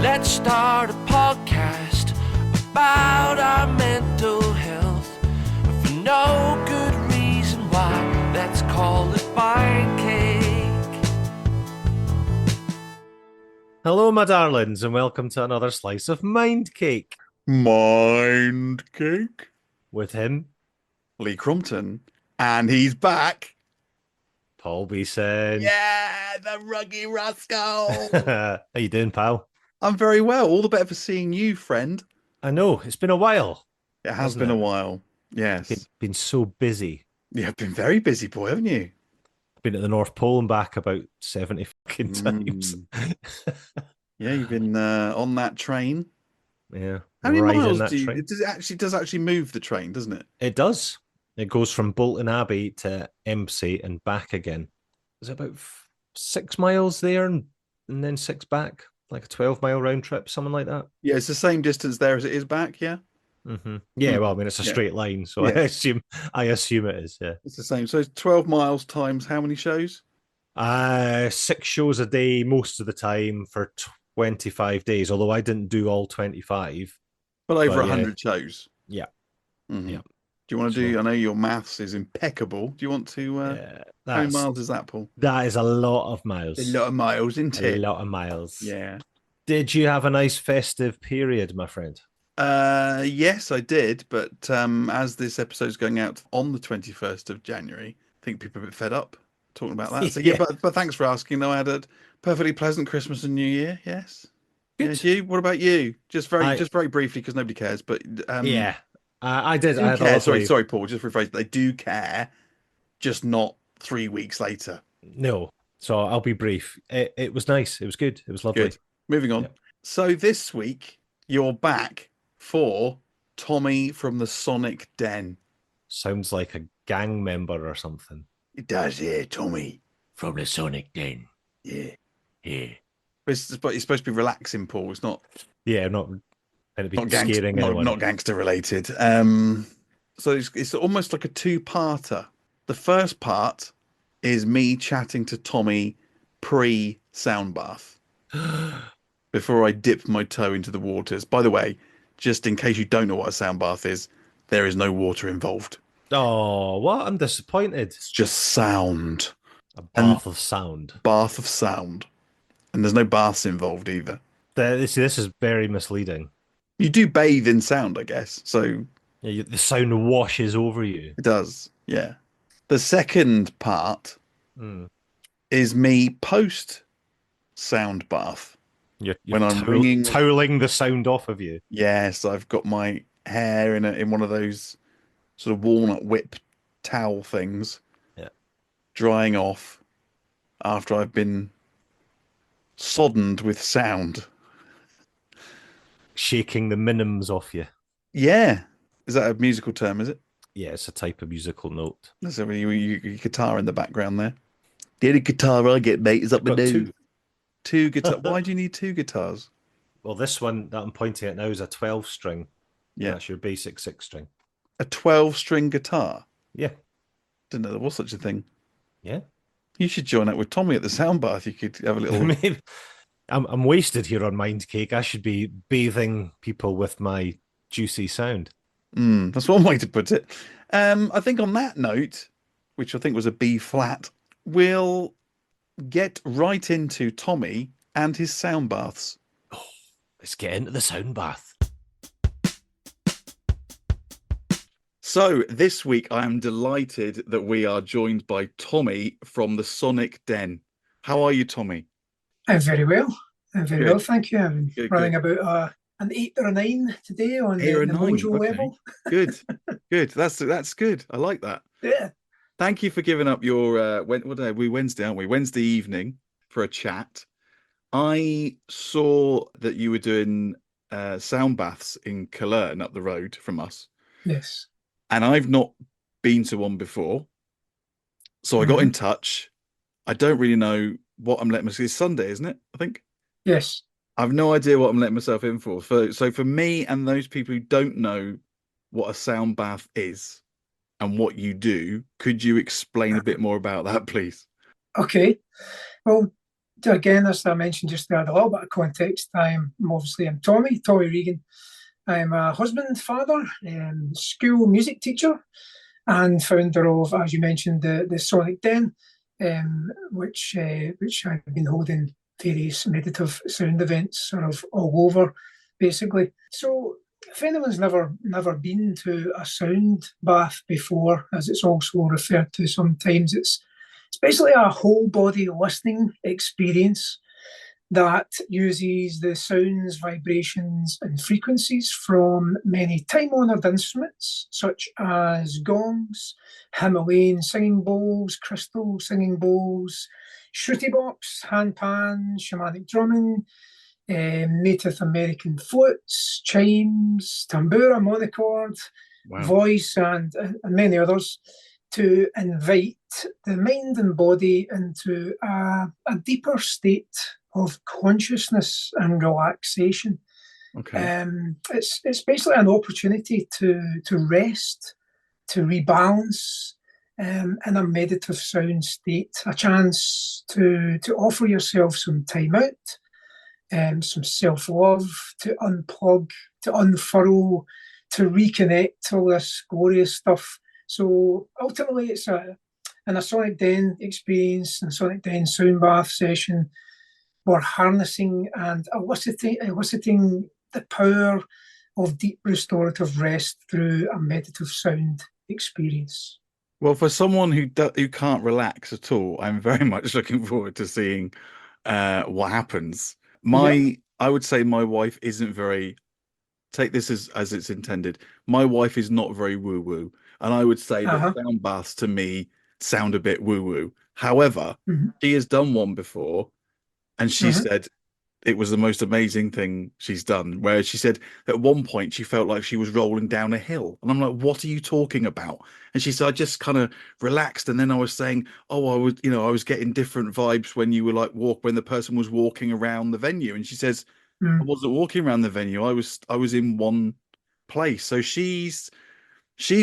Let's start a podcast about our mental health. For no good reason why, let's call it Mind Cake. Hello, my darlings, and welcome to another slice of Mind Cake Mind Cake. with him, Lee Crumpton. And he's back. Paul Beeson. Yeah, the Ruggy Rascal. How you doing, pal? I'm very well. All the better for seeing you, friend. I know, it's been a while. It has Hasn't been it? a while. Yes. Been so busy. Yeah, I've been very busy, boy, haven't you? Been at the North Pole and back about 70 fucking times. Yeah, you've been on that train. Yeah. How many riding miles that do you... train. It does actually move the train, doesn't it? It does. It goes from Bolton Abbey to Empsey and back again. Is it about 6 miles there and then 6 back? Like a 12-mile round trip, something like that? Yeah, it's the same distance there as it is back, yeah? Mm-hmm. Yeah, well, I mean, it's a straight line, so Yeah. I assume it is, yeah. It's the same. So it's 12 miles times how many shows? 6 shows a day most of the time for 25 days, although I didn't do all 25. Well, over But, 100 shows. Yeah. Mhm. Yeah. Do you want to do? So- I know your maths is impeccable. Do you want to? How many miles is that, Paul? That is a lot of miles. A lot of miles, isn't A it? lot of miles. Yeah. Did you have a nice festive period, my friend? Yes, I did. But as this episode's going out on the 21st of January, I think people are a bit fed up talking about that. So yeah, Yeah. but thanks for asking. Though I had a perfectly pleasant Christmas and New Year. Yes. Good. Yes, you. What about you? Just very briefly, because nobody cares. But Yeah. I did. do I had a care. lovely... Sorry, Paul. Just rephrase. They do care, just not 3 weeks later. No. So I'll be brief. It was nice. It was good. It was lovely. Good. Moving on. Yeah. So this week you're back for Tommy from the Sonic Den. Sounds like a gang member or something. It does, yeah, Tommy. From the Sonic Den. Yeah. Yeah. But it's supposed to be relaxing, Paul. It's not Yeah, not going to be not scaring anyone. not gangster related. So it's almost like a two-parter. The first part is me chatting to Tommy pre-sound bath before I dip my toe into the waters. By the way, just in case you don't know what a sound bath is, there is no water involved. Oh, what? I'm disappointed. It's just sound. A bath of sound. Bath of sound. And there's no baths involved either. This is very misleading. You do bathe in sound, I guess. So Yeah, the sound washes over you. it does. Yeah. The second part Mm. is me post sound bath. You're When I'm ringing- toweling the sound off of you. Yes, I've got my hair in one of those sort of walnut whip towel things. Yeah. Drying off after I've been soddened with sound. Shaking the minims off you. Yeah. Is that a musical term, is it? Yeah, it's a type of musical note. That's a your guitar in the background there. The only guitar I get, mate, is up my Got nose. two. Two guitar. Why do you need two guitars? Well, this one that I'm pointing at now is a 12 string. Yeah. That's your basic 6 string. A 12-string guitar. Yeah. Didn't know there was such a thing. Yeah. You should join up with Tommy at the sound bath. You could have a little. Maybe. I'm wasted here on Mind Cake. I should be bathing people with my juicy sound. That's one way to put it. I think on that note, which I think was a B flat, we'll get right into Tommy and his sound baths. Let's get into the sound bath. So this week, I am delighted that we are joined by Tommy from the Sonic Den. How are you, Tommy? I'm very well. I'm very Good. well, thank you. I'm Good, running about an 8 or a 9 today on 8 or the 9, Mojo okay. level. Good, good. That's good. I like that. Yeah. Thank you for giving up your what day are we? Wednesday, aren't we? Wednesday evening for a chat. I saw that you were doing sound baths in Cologne up the road from us, Yes. and I've not been to one before, so I got in touch. I don't really know what I'm letting myself. It's Sunday, isn't it? I think. Yes. I've no idea what I'm letting myself in for. So for me and those people who don't know what a sound bath is and what you do, could you explain a bit more about that, please? Okay. Well, again, as I mentioned just there, a little bit of context. I'm Tommy Regan. I'm a husband, father, school music teacher, and founder of, as you mentioned, the Sonic Den, which I've been holding various meditative sound events sort of all over, basically. So if anyone's never been to a sound bath before, as it's also referred to sometimes, it's basically a whole body listening experience that uses the sounds, vibrations, and frequencies from many time-honoured instruments, such as gongs, Himalayan singing bowls, crystal singing bowls, shruti box, handpan, shamanic drumming, Native American flutes, chimes, tambura, monochord, voice, and many others, to invite the mind and body into a deeper state of consciousness and relaxation. Okay. It's basically an opportunity to rest, to rebalance in a meditative sound state, a chance to offer yourself some time out, some self-love, to unplug, to unfurl, to reconnect, all this glorious stuff. So ultimately, it's in a Sonic Den experience, and Sonic Den sound bath session, we're harnessing and eliciting the power of deep restorative rest through a meditative sound experience. Well, for someone who can't relax at all, I'm very much looking forward to seeing what happens. I would say my wife isn't very, take this as it's intended. My wife is not very woo-woo. And I would say that sound baths to me sound a bit woo-woo. However, she has done one before, and she said it was the most amazing thing she's done. Where she said at one point she felt like she was rolling down a hill. And I'm like, what are you talking about? And she said, I just kind of relaxed. And then I was saying, I was getting different vibes when you were like when the person was walking around the venue. And she says, I wasn't walking around the venue. I was in one place. So she's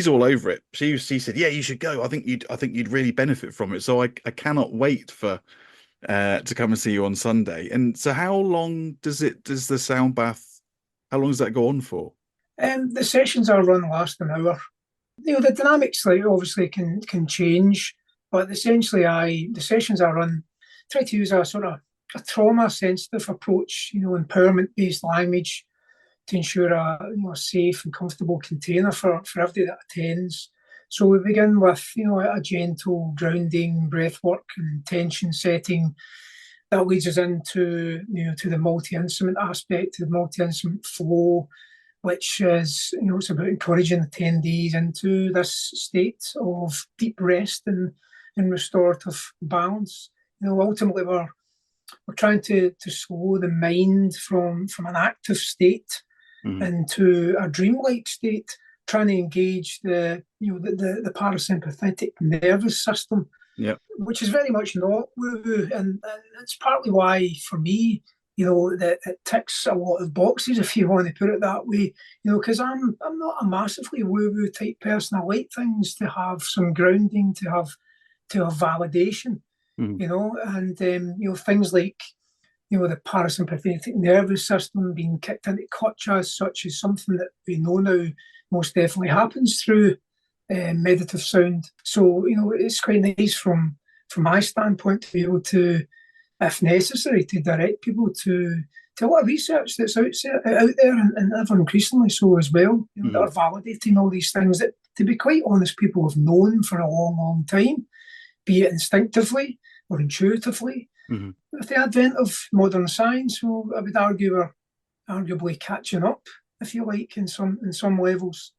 all over it. She said, yeah, you should go. I think you'd really benefit from it. So I cannot wait to come and see you on Sunday. And so how long does the sound bath, how long does that go on for? The sessions are last an hour. The dynamics obviously can change, but essentially the sessions I run try to use a sort of a trauma sensitive approach, empowerment based language, to ensure a safe and comfortable container for everybody that attends. So we begin with a gentle grounding, breath work, and tension setting that leads us into to the multi-instrument aspect, to the multi-instrument flow, which is it's about encouraging attendees into this state of deep rest and restorative balance. Ultimately we're trying to slow the mind from an active state into a dreamlike state, trying to engage the parasympathetic nervous system, which is very much not woo-woo, and it's partly why, for me, that it ticks a lot of boxes, if you want to put it that way. Because I'm not a massively woo-woo type person. I like things to have some grounding, to have validation, and things like the parasympathetic nervous system being kicked into clutch as such is something that we know now most definitely happens through meditative sound. So, it's quite nice from my standpoint to be able to, if necessary, to direct people to a lot of research that's out there and ever increasingly so as well, that are validating all these things that, to be quite honest, people have known for a long, long time, be it instinctively or intuitively. With the advent of modern science, well, I would argue we're arguably catching up, if you like, in some levels.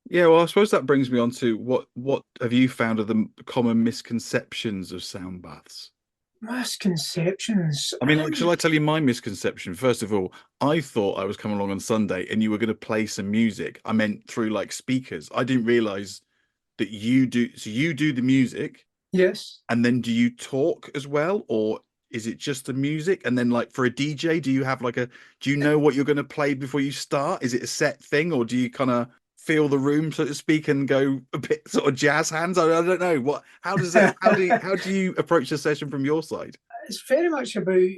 Yeah, well, I suppose that brings me on to what have you found are the common misconceptions of sound baths? Misconceptions. I mean, shall I tell you my misconception? First of all, I thought I was coming along on Sunday and you were going to play some music. I meant through like speakers. I didn't realize that you do. So you do the music. Yes. And then do you talk as well, or is it just the music? And then, like, for a DJ, do you have do you know what you're going to play before you start? Is it a set thing, or do you kind of feel the room, so to speak, and go a bit sort of jazz hands? I don't know. How do you approach the session from your side? it's very much about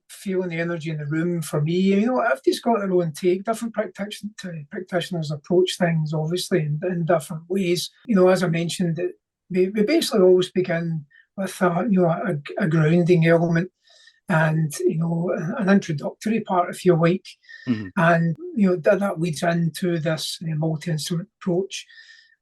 feeling the energy in the room for me. You know, everybody's got their own take. Different practitioners approach things, obviously, in different ways. You know, as I mentioned, we basically always begin with a grounding element and, you know, an introductory part, if you like. Mm-hmm. And, you know, that leads into this multi-instrument approach,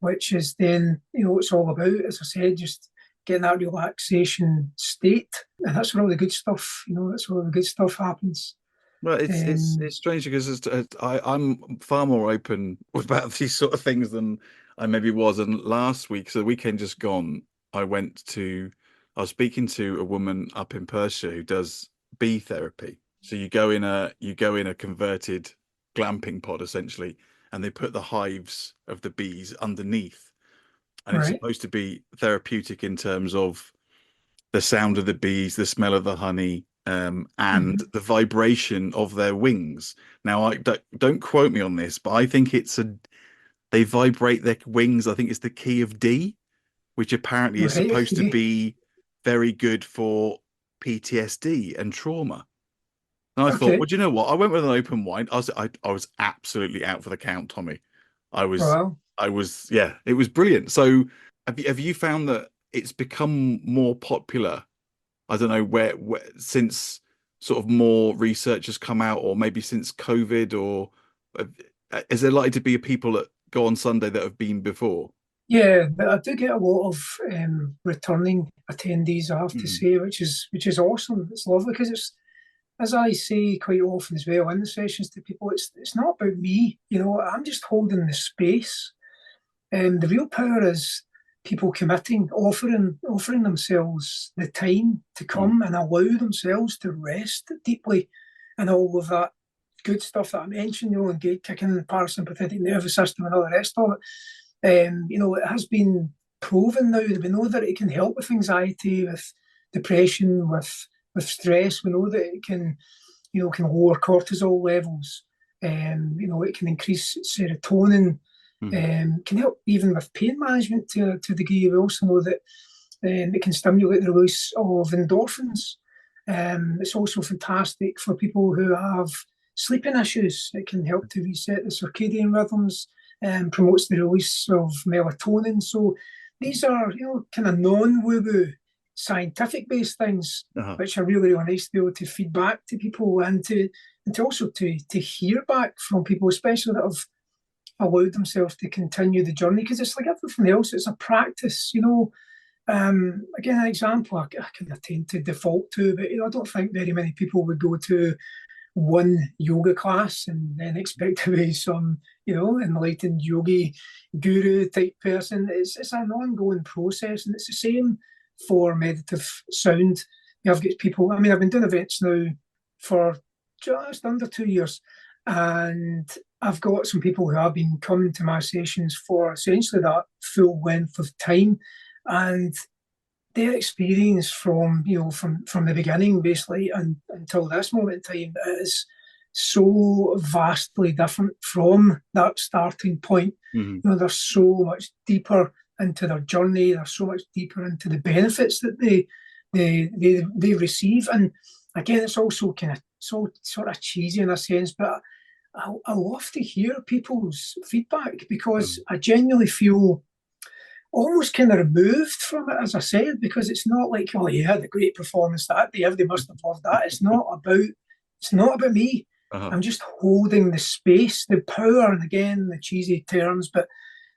which is then, you know, it's all about, as I said, just getting that relaxation state. And that's where all the good stuff, you know, that's where all the good stuff happens. Well, it's strange because I'm far more open about these sort of things than I maybe was. And last week, so the weekend just gone, I was speaking to a woman up in Perthshire who does bee therapy. So you go in a converted glamping pod essentially, and they put the hives of the bees underneath, and it's supposed to be therapeutic in terms of the sound of the bees, the smell of the honey, and the vibration of their wings. Now, I don't quote me on this, but I think they vibrate their wings. I think it's the key of D, which apparently is supposed to be very good for PTSD and trauma. And I thought, well, do you know what? I went with an open mind. I was absolutely out for the count, Tommy. I was, yeah, it was brilliant. So have you found that it's become more popular? I don't know where since sort of more research has come out, or maybe since COVID, or is there likely to be people that go on Sunday that have been before? Yeah, but I do get a lot of returning attendees, I have to say, which is awesome. It's lovely because it's, as I say quite often as well in the sessions to people, it's not about me. You know, I'm just holding the space. The real power is people committing, offering themselves the time to come and allow themselves to rest deeply, and all of that good stuff that I mentioned, you know, and kicking the parasympathetic nervous system and all the rest of it. You know, it has been proven now that we know that it can help with anxiety, with depression, with stress. We know that it can lower cortisol levels. You know, it can increase serotonin. Can help even with pain management to a degree. We also know that it can stimulate the release of endorphins. It's also fantastic for people who have sleeping issues. It can help to reset the circadian rhythms and promotes the release of melatonin. So these are, you know, kind of non-woo-woo scientific-based things, which are really, really nice to be able to feed back to people and to also to hear back from people, especially that have allowed themselves to continue the journey, because it's like everything else, it's a practice, you know. Again, an example I kind of tend to default to, but, you know, I don't think very many people would go to one yoga class and then expect to be some, you know, enlightened yogi guru type person. It's an ongoing process, and it's the same for meditative sound. You have got people, I mean, I've been doing events now for just under 2 years, and I've got some people who have been coming to my sessions for essentially that full length of time, and their experience from the beginning basically and until this moment in time is so vastly different from that starting point. You know, they're so much deeper into their journey, they're so much deeper into the benefits that they receive. And again, it's also kind of sort of cheesy in a sense, but I love to hear people's feedback, because I genuinely feel almost kind of removed from it, as I said, because it's not like, oh, you had a great performance that day, everybody must have loved that. It's not about me. I'm just holding the space, the power, and again, the cheesy terms, but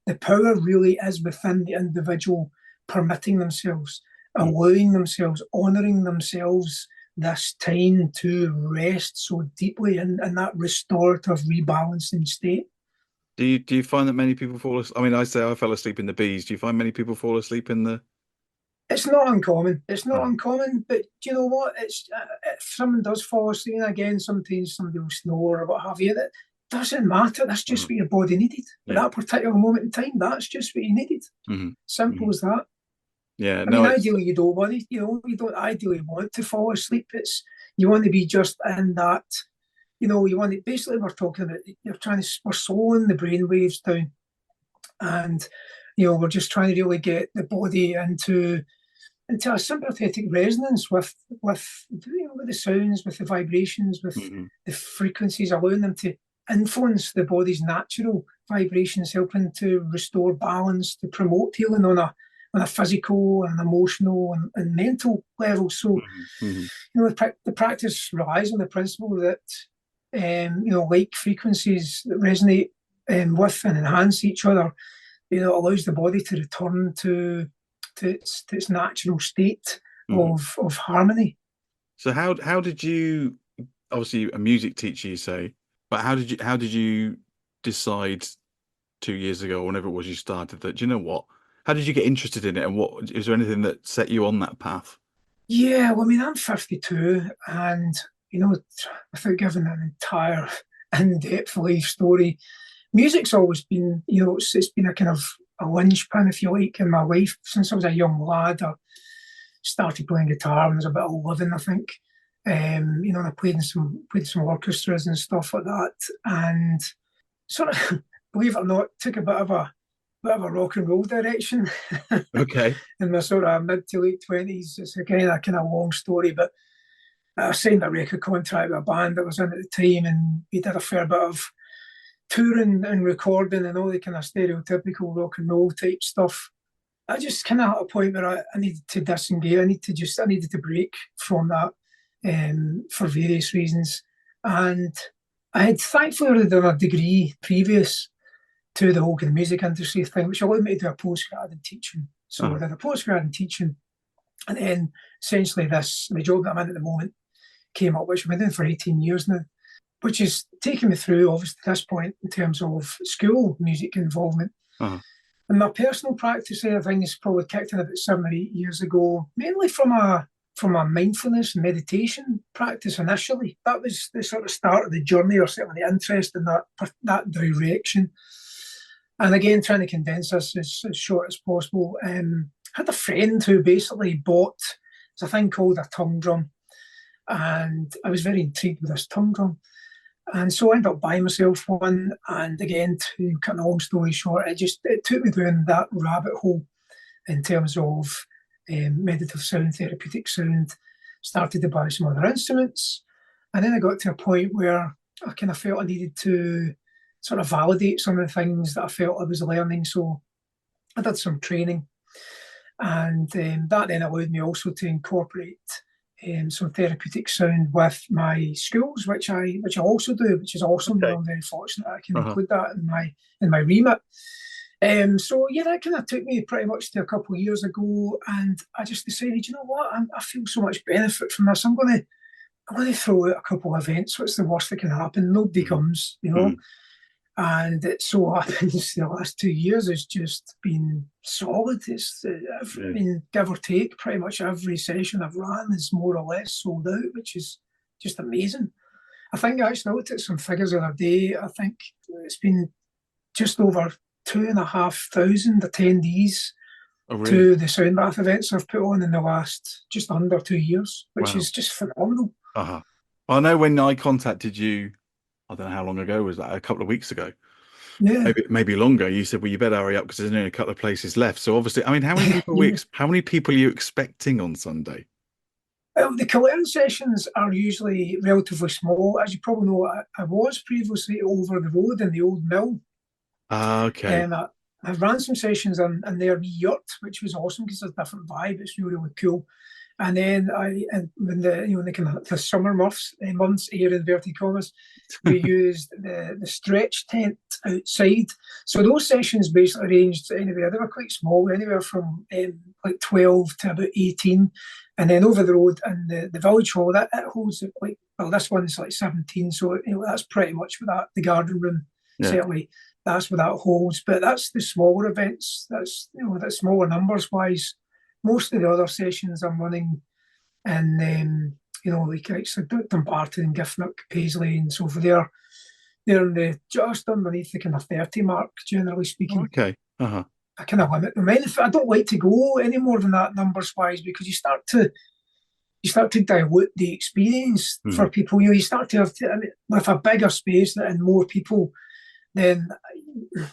the power really is within the individual permitting themselves, allowing themselves, honouring themselves this time to rest so deeply in that restorative, rebalancing state. Do you find that many people fall asleep? I mean, I say I fell asleep in the bees. Do you find many people fall asleep in the... It's not uncommon. It's not uncommon, but do you know what? It's if someone does fall asleep, and again, sometimes somebody will snore or what have you, that doesn't matter. That's just what your body needed. At that particular moment in time, that's just what you needed. Simple as that. Yeah. I mean, ideally, you don't want it. You know, you don't ideally want to fall asleep. You want to be just in that. You know, you want to, basically, we're talking about, we're slowing the brain waves down, and, you know, we're just trying to really get the body into into a sympathetic resonance with with the sounds, with the vibrations, with the frequencies, allowing them to influence the body's natural vibrations, helping to restore balance, to promote healing on a physical and emotional and mental level. So, the practice relies on the principle that like frequencies that resonate with and enhance each other. Allows the body to return to its natural state of harmony. So how did you, obviously a music teacher you say, but how did you decide 2 years ago or whenever it was you started that, do you know what? How did you get interested in it, and what is there anything that set you on that path? Yeah, well, I mean, I'm 52, and without giving an entire in-depth life story, music's always been, it's been a kind of a linchpin, if you like, in my life since I was a young lad. I started playing guitar when I was about 11, I think. And I played in some orchestras and stuff like that, and sort of, believe it or not, took a bit of a rock and roll direction. Okay. In my sort of mid to late 20s. It's again a kind of long story, but I signed a record contract with a band that was in at the time, and we did a fair bit of touring and recording and all the kind of stereotypical rock and roll type stuff. I just kind of at a point where I needed to disengage. I needed to break from that for various reasons. And I had thankfully already done a degree previous to the whole kind of music industry thing, which allowed me to do a postgrad in teaching. So I did a postgrad in teaching, and then essentially the job that I'm in at the moment came up, which I've been doing for 18 years now, which is taking me through, obviously, at this point in terms of school music involvement. And my personal practice there, I think, is probably kicked in about 7 or 8 years ago, mainly from a mindfulness and meditation practice initially. That was the sort of start of the journey, or certainly the interest in that direction. And again, trying to condense this as short as possible. I had a friend who basically bought a thing called a tongue drum, and I was very intrigued with this tongue drum. And so I ended up buying myself one. And again, to cut a long story short, it took me down that rabbit hole in terms of meditative sound, therapeutic sound. Started to buy some other instruments. And then I got to a point where I kind of felt I needed to sort of validate some of the things that I felt I was learning. So I did some training. And that then allowed me also to incorporate some therapeutic sound with my schools, which I also do, which is awesome. Okay. I'm very fortunate I can include that in my remit. So yeah, that kind of took me pretty much to a couple of years ago, and I just decided, you know what, I feel so much benefit from this. I'm going to throw out a couple of events. What's the worst that can happen? Nobody comes, And it so happens the last 2 years has just been solid. It's been, give or take, pretty much every session I've run is more or less sold out, which is just amazing. I think I actually looked at some figures the other day. I think it's been just over 2,500 attendees to the sound bath events I've put on in the last just under 2 years, which is just phenomenal. I know when I contacted you, I don't know how long ago was that, a couple of weeks ago, maybe longer, you said, well, you better hurry up because there's only a couple of places left. So obviously, I mean, how many people are you expecting on Sunday? Well, the Killearn sessions are usually relatively small. As you probably know, I was previously over the road in the old mill. Okay. I ran some sessions in their wee yurt, which was awesome because it's a different vibe. It's really, really cool. And then when the summer months, air inverted commas, we used the stretch tent outside. So those sessions basically ranged anywhere. They were quite small, anywhere from like 12 to about 18. And then over the road in the village hall, that holds this one's like 17. So that's pretty much what the garden room certainly. That's what that holds. But that's the smaller events. That's that smaller numbers wise. Most of the other sessions I'm running in, like Dumbarton and Giffnock, Paisley, and so forth. They're just underneath the kind of 30 mark, generally speaking. Okay. I kind of limit them. I don't like to go any more than that numbers wise, because you start to dilute the experience for people. You start to have with a bigger space and more people, then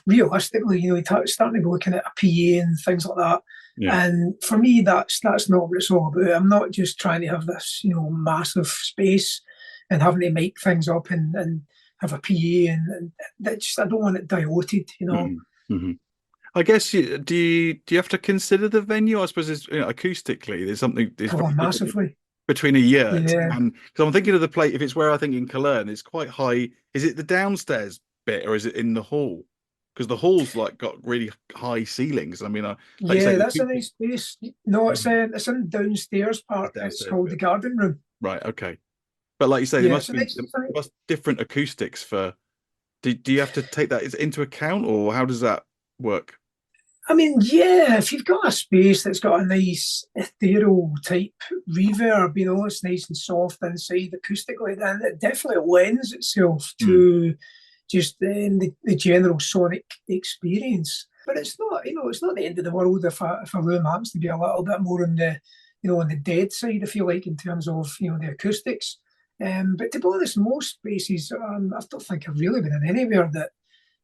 realistically, you're starting to be looking at a PA and things like that. And for me, that's not what it's all about. I'm not just trying to have this, massive space and having to make things up and have a PA and I don't want it diluted. Mm-hmm. I guess do you have to consider the venue? I suppose it's, acoustically, there's something Massively. between a yurt Yeah. and because I'm thinking of the place. If it's where I think in Cologne, it's quite high. Is it the downstairs bit or is it in the hall? Because the hall's like got really high ceilings. I mean, like you say, That's a nice space. No, it's in the downstairs part. It's called the garden room. Right. Okay. But like you say, there must be different acoustics for. Do you have to take that into account, or how does that work? I mean, yeah, if you've got a space that's got a nice ethereal type reverb, it's nice and soft inside acoustically, then it definitely lends itself to just the general sonic experience. But it's not, it's not the end of the world if a room happens to be a little bit more on the, on the dead side, if you like, in terms of, the acoustics. But to be honest, most spaces, I don't think I've really been in anywhere that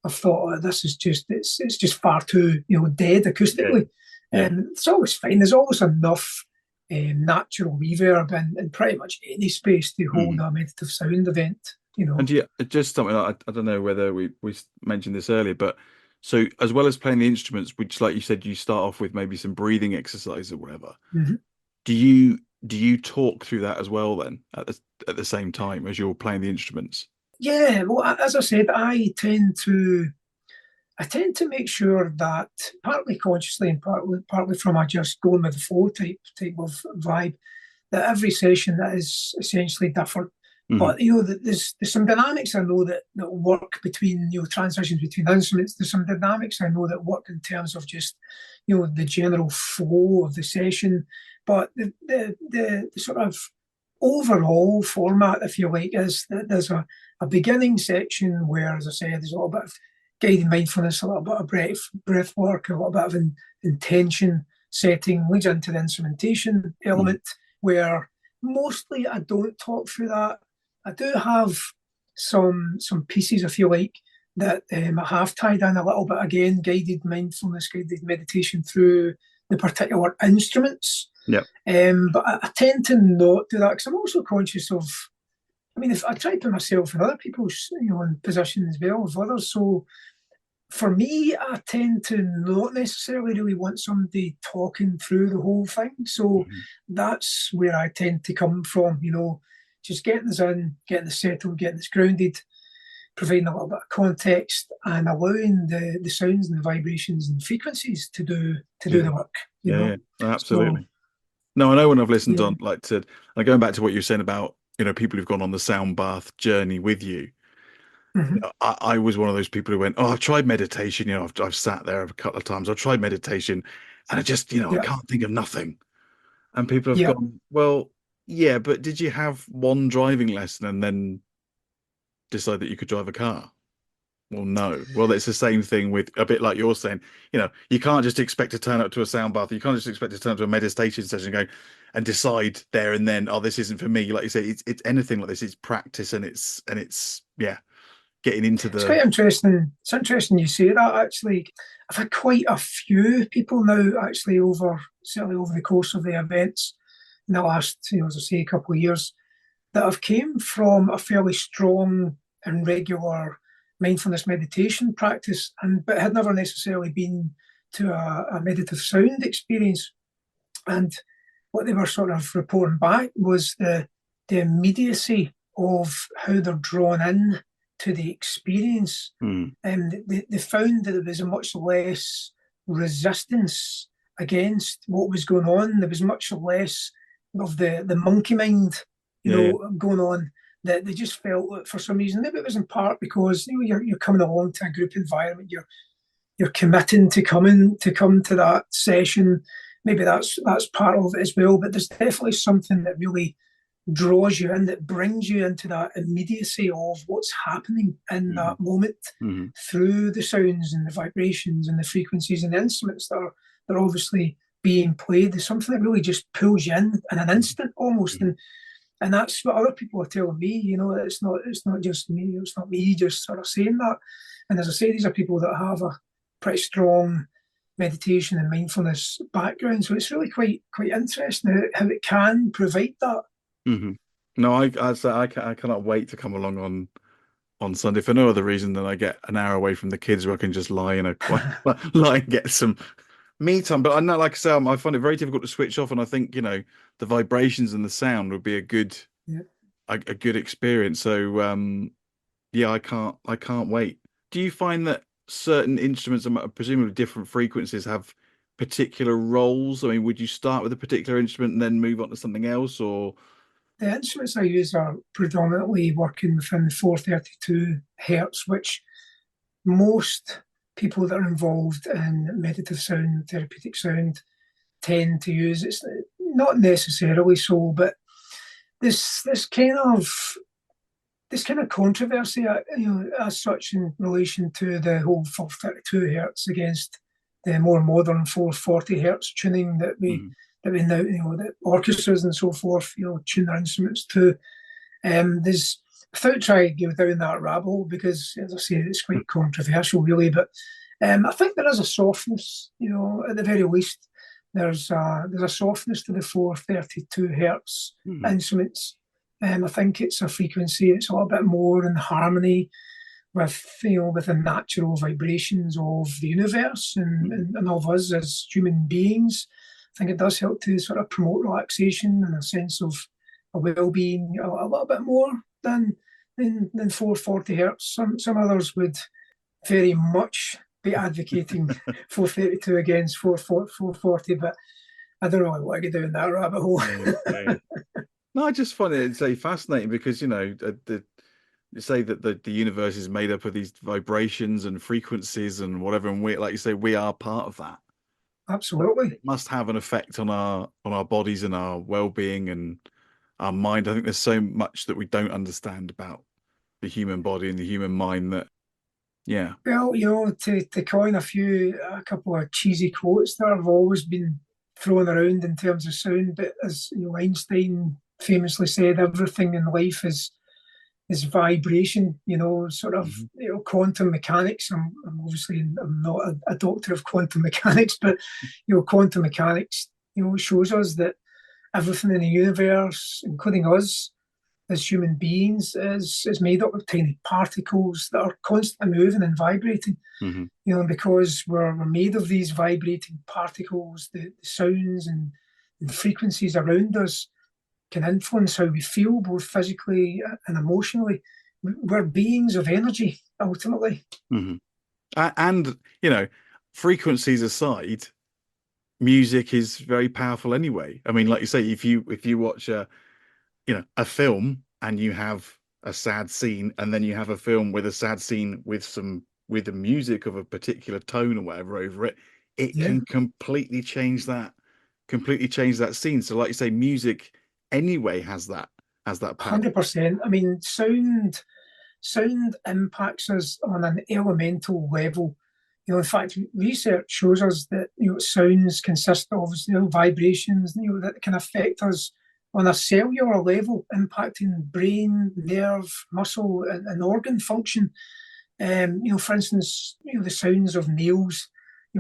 I've thought, this is just, it's just far too, dead acoustically. It's always fine. There's always enough natural reverb in pretty much any space to hold a meditative sound event. And just something I don't know whether we mentioned this earlier, but so as well as playing the instruments, which, like you said, you start off with maybe some breathing exercise or whatever. Do you talk through that as well then at the same time as you're playing the instruments? Yeah, well, as I said, I tend to make sure that partly consciously and partly from a just going with the flow type of vibe, that every session that is essentially different. But there's some dynamics I know that work between transitions between instruments. There's some dynamics I know that work in terms of just the general flow of the session. But the sort of overall format, if you like, is that there's a beginning section where, as I said, there's a little bit of guided mindfulness, a little bit of breath work, a little bit of intention setting, leads into the instrumentation element, where mostly I don't talk through that. I do have some pieces, if you like, that I have tied in a little bit, again, guided mindfulness, guided meditation through the particular instruments. Yeah. But I tend to not do that because I'm also conscious of, if I try to put myself in other people's, in position as well with others. So for me, I tend to not necessarily really want somebody talking through the whole thing. So that's where I tend to come from, just getting us in, getting us settled, getting us grounded, providing a little bit of context and allowing the sounds and the vibrations and frequencies to do the work. You know? Absolutely. So, no, I know when I've listened on, like, going back to what you were saying about, people who've gone on the sound bath journey with you. I was one of those people who went, I've tried meditation. I've sat there a couple of times. I've tried meditation, and I just, I can't think of nothing. And people have gone, well, yeah, but did you have one driving lesson and then decide that you could drive a car? Well, no. Well, it's the same thing with, a bit like you're saying, you can't just expect to turn up to a sound bath. You can't just expect to turn up to a meditation session and decide there and then, this isn't for me. Like you say, it's anything like this. It's practice and it's getting into the... It's quite interesting. It's interesting you say that, actually. I've had quite a few people now, actually, certainly over the course of the events in the last, as I say, a couple of years, that have came from a fairly strong and regular mindfulness meditation practice, but had never necessarily been to a meditative sound experience. And what they were sort of reporting back was the immediacy of how they're drawn in to the experience. And they found that there was a much less resistance against what was going on. There was much less of the monkey mind, going on, that they just felt that for some reason, maybe it was in part because you're coming along to a group environment, you're committing to come to that session. Maybe that's part of it as well. But there's definitely something that really draws you in, that brings you into that immediacy of what's happening in that moment through the sounds and the vibrations and the frequencies and the instruments that are obviously being played. There's something that really just pulls you in an instant almost. And that's what other people are telling me, it's not just me, it's not me just sort of saying that. And as I say, these are people that have a pretty strong meditation and mindfulness background. So it's really quite interesting how it can provide that. Mm-hmm. No, I cannot wait to come along on Sunday for no other reason than I get an hour away from the kids where I can just lie and get some me time. But I know, like I say, I find it very difficult to switch off, and I think the vibrations and the sound would be a good experience. So yeah, I can't wait. Do you find that certain instruments, presumably different frequencies, have particular roles? I mean, would you start with a particular instrument and then move on to something else, or? The instruments I use are predominantly working within 432 hertz, which most people that are involved in meditative sound, therapeutic sound, tend to use. It's not necessarily so, but this kind of controversy, as such, in relation to the whole 432 hertz against the more modern 440 hertz tuning that we now, that orchestras and so forth, tune their instruments to. There's, without trying to go down that rabbit hole, because, as I say, it's quite controversial, really. But I think there is a softness, at the very least. There's a softness to the 432 hertz instruments. I think it's a frequency. It's a little bit more in harmony with with the natural vibrations of the universe and of us as human beings. I think it does help to sort of promote relaxation and a sense of a well-being a little bit more than 440 hertz. Some others would very much be advocating 432 against 440, but I don't really want to get down that rabbit hole. Okay. No, I just find it fascinating because you say that the universe is made up of these vibrations and frequencies and whatever, and we, like you say, we are part of that. Absolutely, it must have an effect on our bodies and our well-being and our mind. I think there's so much that we don't understand about the human body and the human mind that, yeah. Well, to coin a couple of cheesy quotes that have always been thrown around in terms of sound, but as Einstein famously said, everything in life is vibration, quantum mechanics. I'm not a doctor of quantum mechanics, but quantum mechanics shows us that everything in the universe, including us as human beings, is made up of tiny particles that are constantly moving and vibrating. And because we're made of these vibrating particles, the sounds and frequencies around us can influence how we feel, both physically and emotionally. We're beings of energy, ultimately. And frequencies aside, music is very powerful anyway. I mean, like you say, if you watch a film and you have a sad scene, and then you have a film with a sad scene with the music of a particular tone or whatever over it, it can completely change that scene. So, like you say, music anyway has that power. 100%. I mean, sound impacts us on an elemental level. In fact, research shows us that sounds consist of vibrations that can affect us on a cellular level, impacting brain, nerve, muscle, and organ function. For instance, the sounds of nails,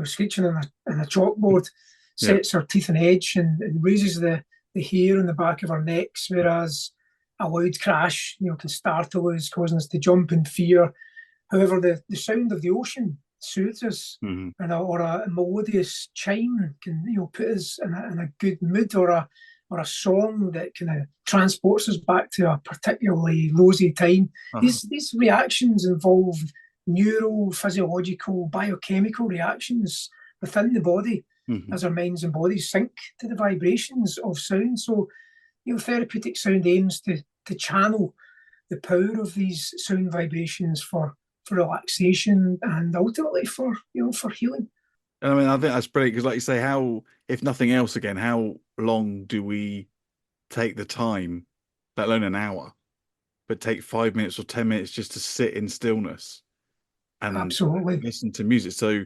screeching on a chalkboard sets our teeth on edge and raises the hair on the back of our necks, whereas a loud crash, can startle us, causing us to jump in fear. However, the sound of the ocean soothes us, or a melodious chime can, put us in a good mood, or a song that kind of transports us back to a particularly rosy time. These reactions involve neurophysiological, biochemical reactions within the body as our minds and bodies sync to the vibrations of sound. So, therapeutic sound aims to channel the power of these sound vibrations for relaxation and ultimately for healing. And I mean, I think that's brilliant because, like you say, how, if nothing else, again, how long do we take the time, let alone an hour, but take 5 minutes or 10 minutes just to sit in stillness and absolutely listen to music? So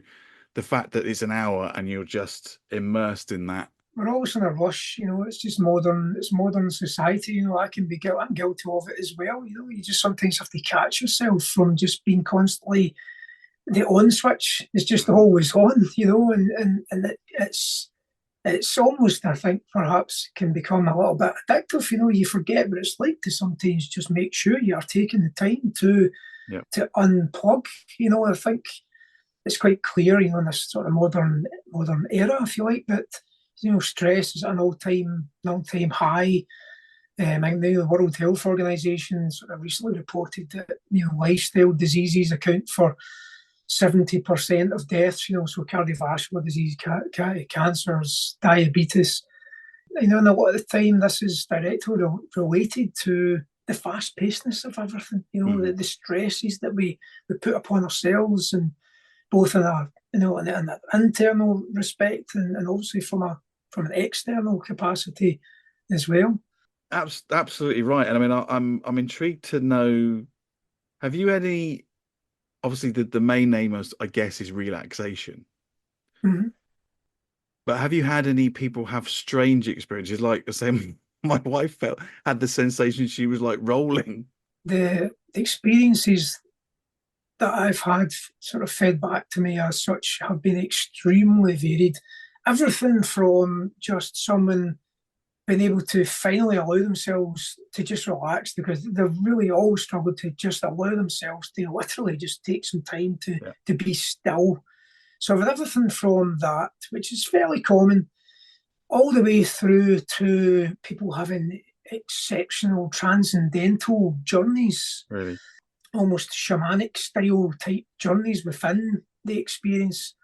the fact that it's an hour and you're just immersed in that. We're always in a rush, it's just modern society, I'm guilty of it as well. You just sometimes have to catch yourself from just being constantly the on switch is just always on, you know, and it's almost, I think, perhaps can become a little bit addictive. You know, you forget what it's like to sometimes just make sure you are taking the time to unplug. You know, I think it's quite clear, you know, in this sort of modern era, if you like, that, you know, stress is at an all-time high. I think the World Health Organization sort of recently reported that, you know, lifestyle diseases account for 70% of deaths, you know, so cardiovascular disease, cancers, diabetes. You know, and a lot of the time this is directly related to the fast-pacedness of everything, you know, the stresses that we put upon ourselves, and both in a, you know, in an internal respect and obviously from an external capacity as well. Absolutely right. And I mean, I'm intrigued to know, have you any, obviously the main name, I guess, is relaxation. Mm-hmm. But have you had any people have strange experiences? Like the same, my wife had the sensation she was like rolling. The experiences that I've had sort of fed back to me as such have been extremely varied. Everything from just someone being able to finally allow themselves to just relax, because they've really all struggled to just allow themselves to literally just take some time to be still. So with everything from that, which is fairly common, all the way through to people having exceptional transcendental journeys, Really, almost shamanic style type journeys within the experience,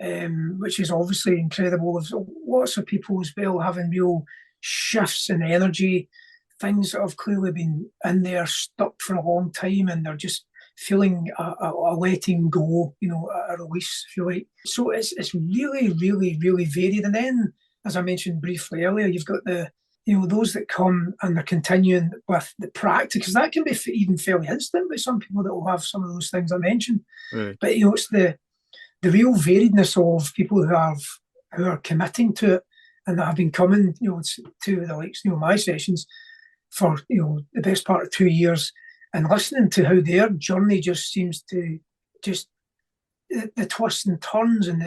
which is obviously incredible. There's lots of people as well having real shifts in energy, things that have clearly been in there stuck for a long time, and they're just feeling a letting go, you know, a release, if you like. So it's really, really, really varied. And then, as I mentioned briefly earlier, you've got those that come and they're continuing with the practice, because that can be even fairly instant with some people that will have some of those things I mentioned. really. But, you know, it's the real variedness of people who are committing to it, and that have been coming, you know, to the likes, you know, my sessions for, you know, the best part of 2 years, and listening to how their journey just seems to just the twists and turns and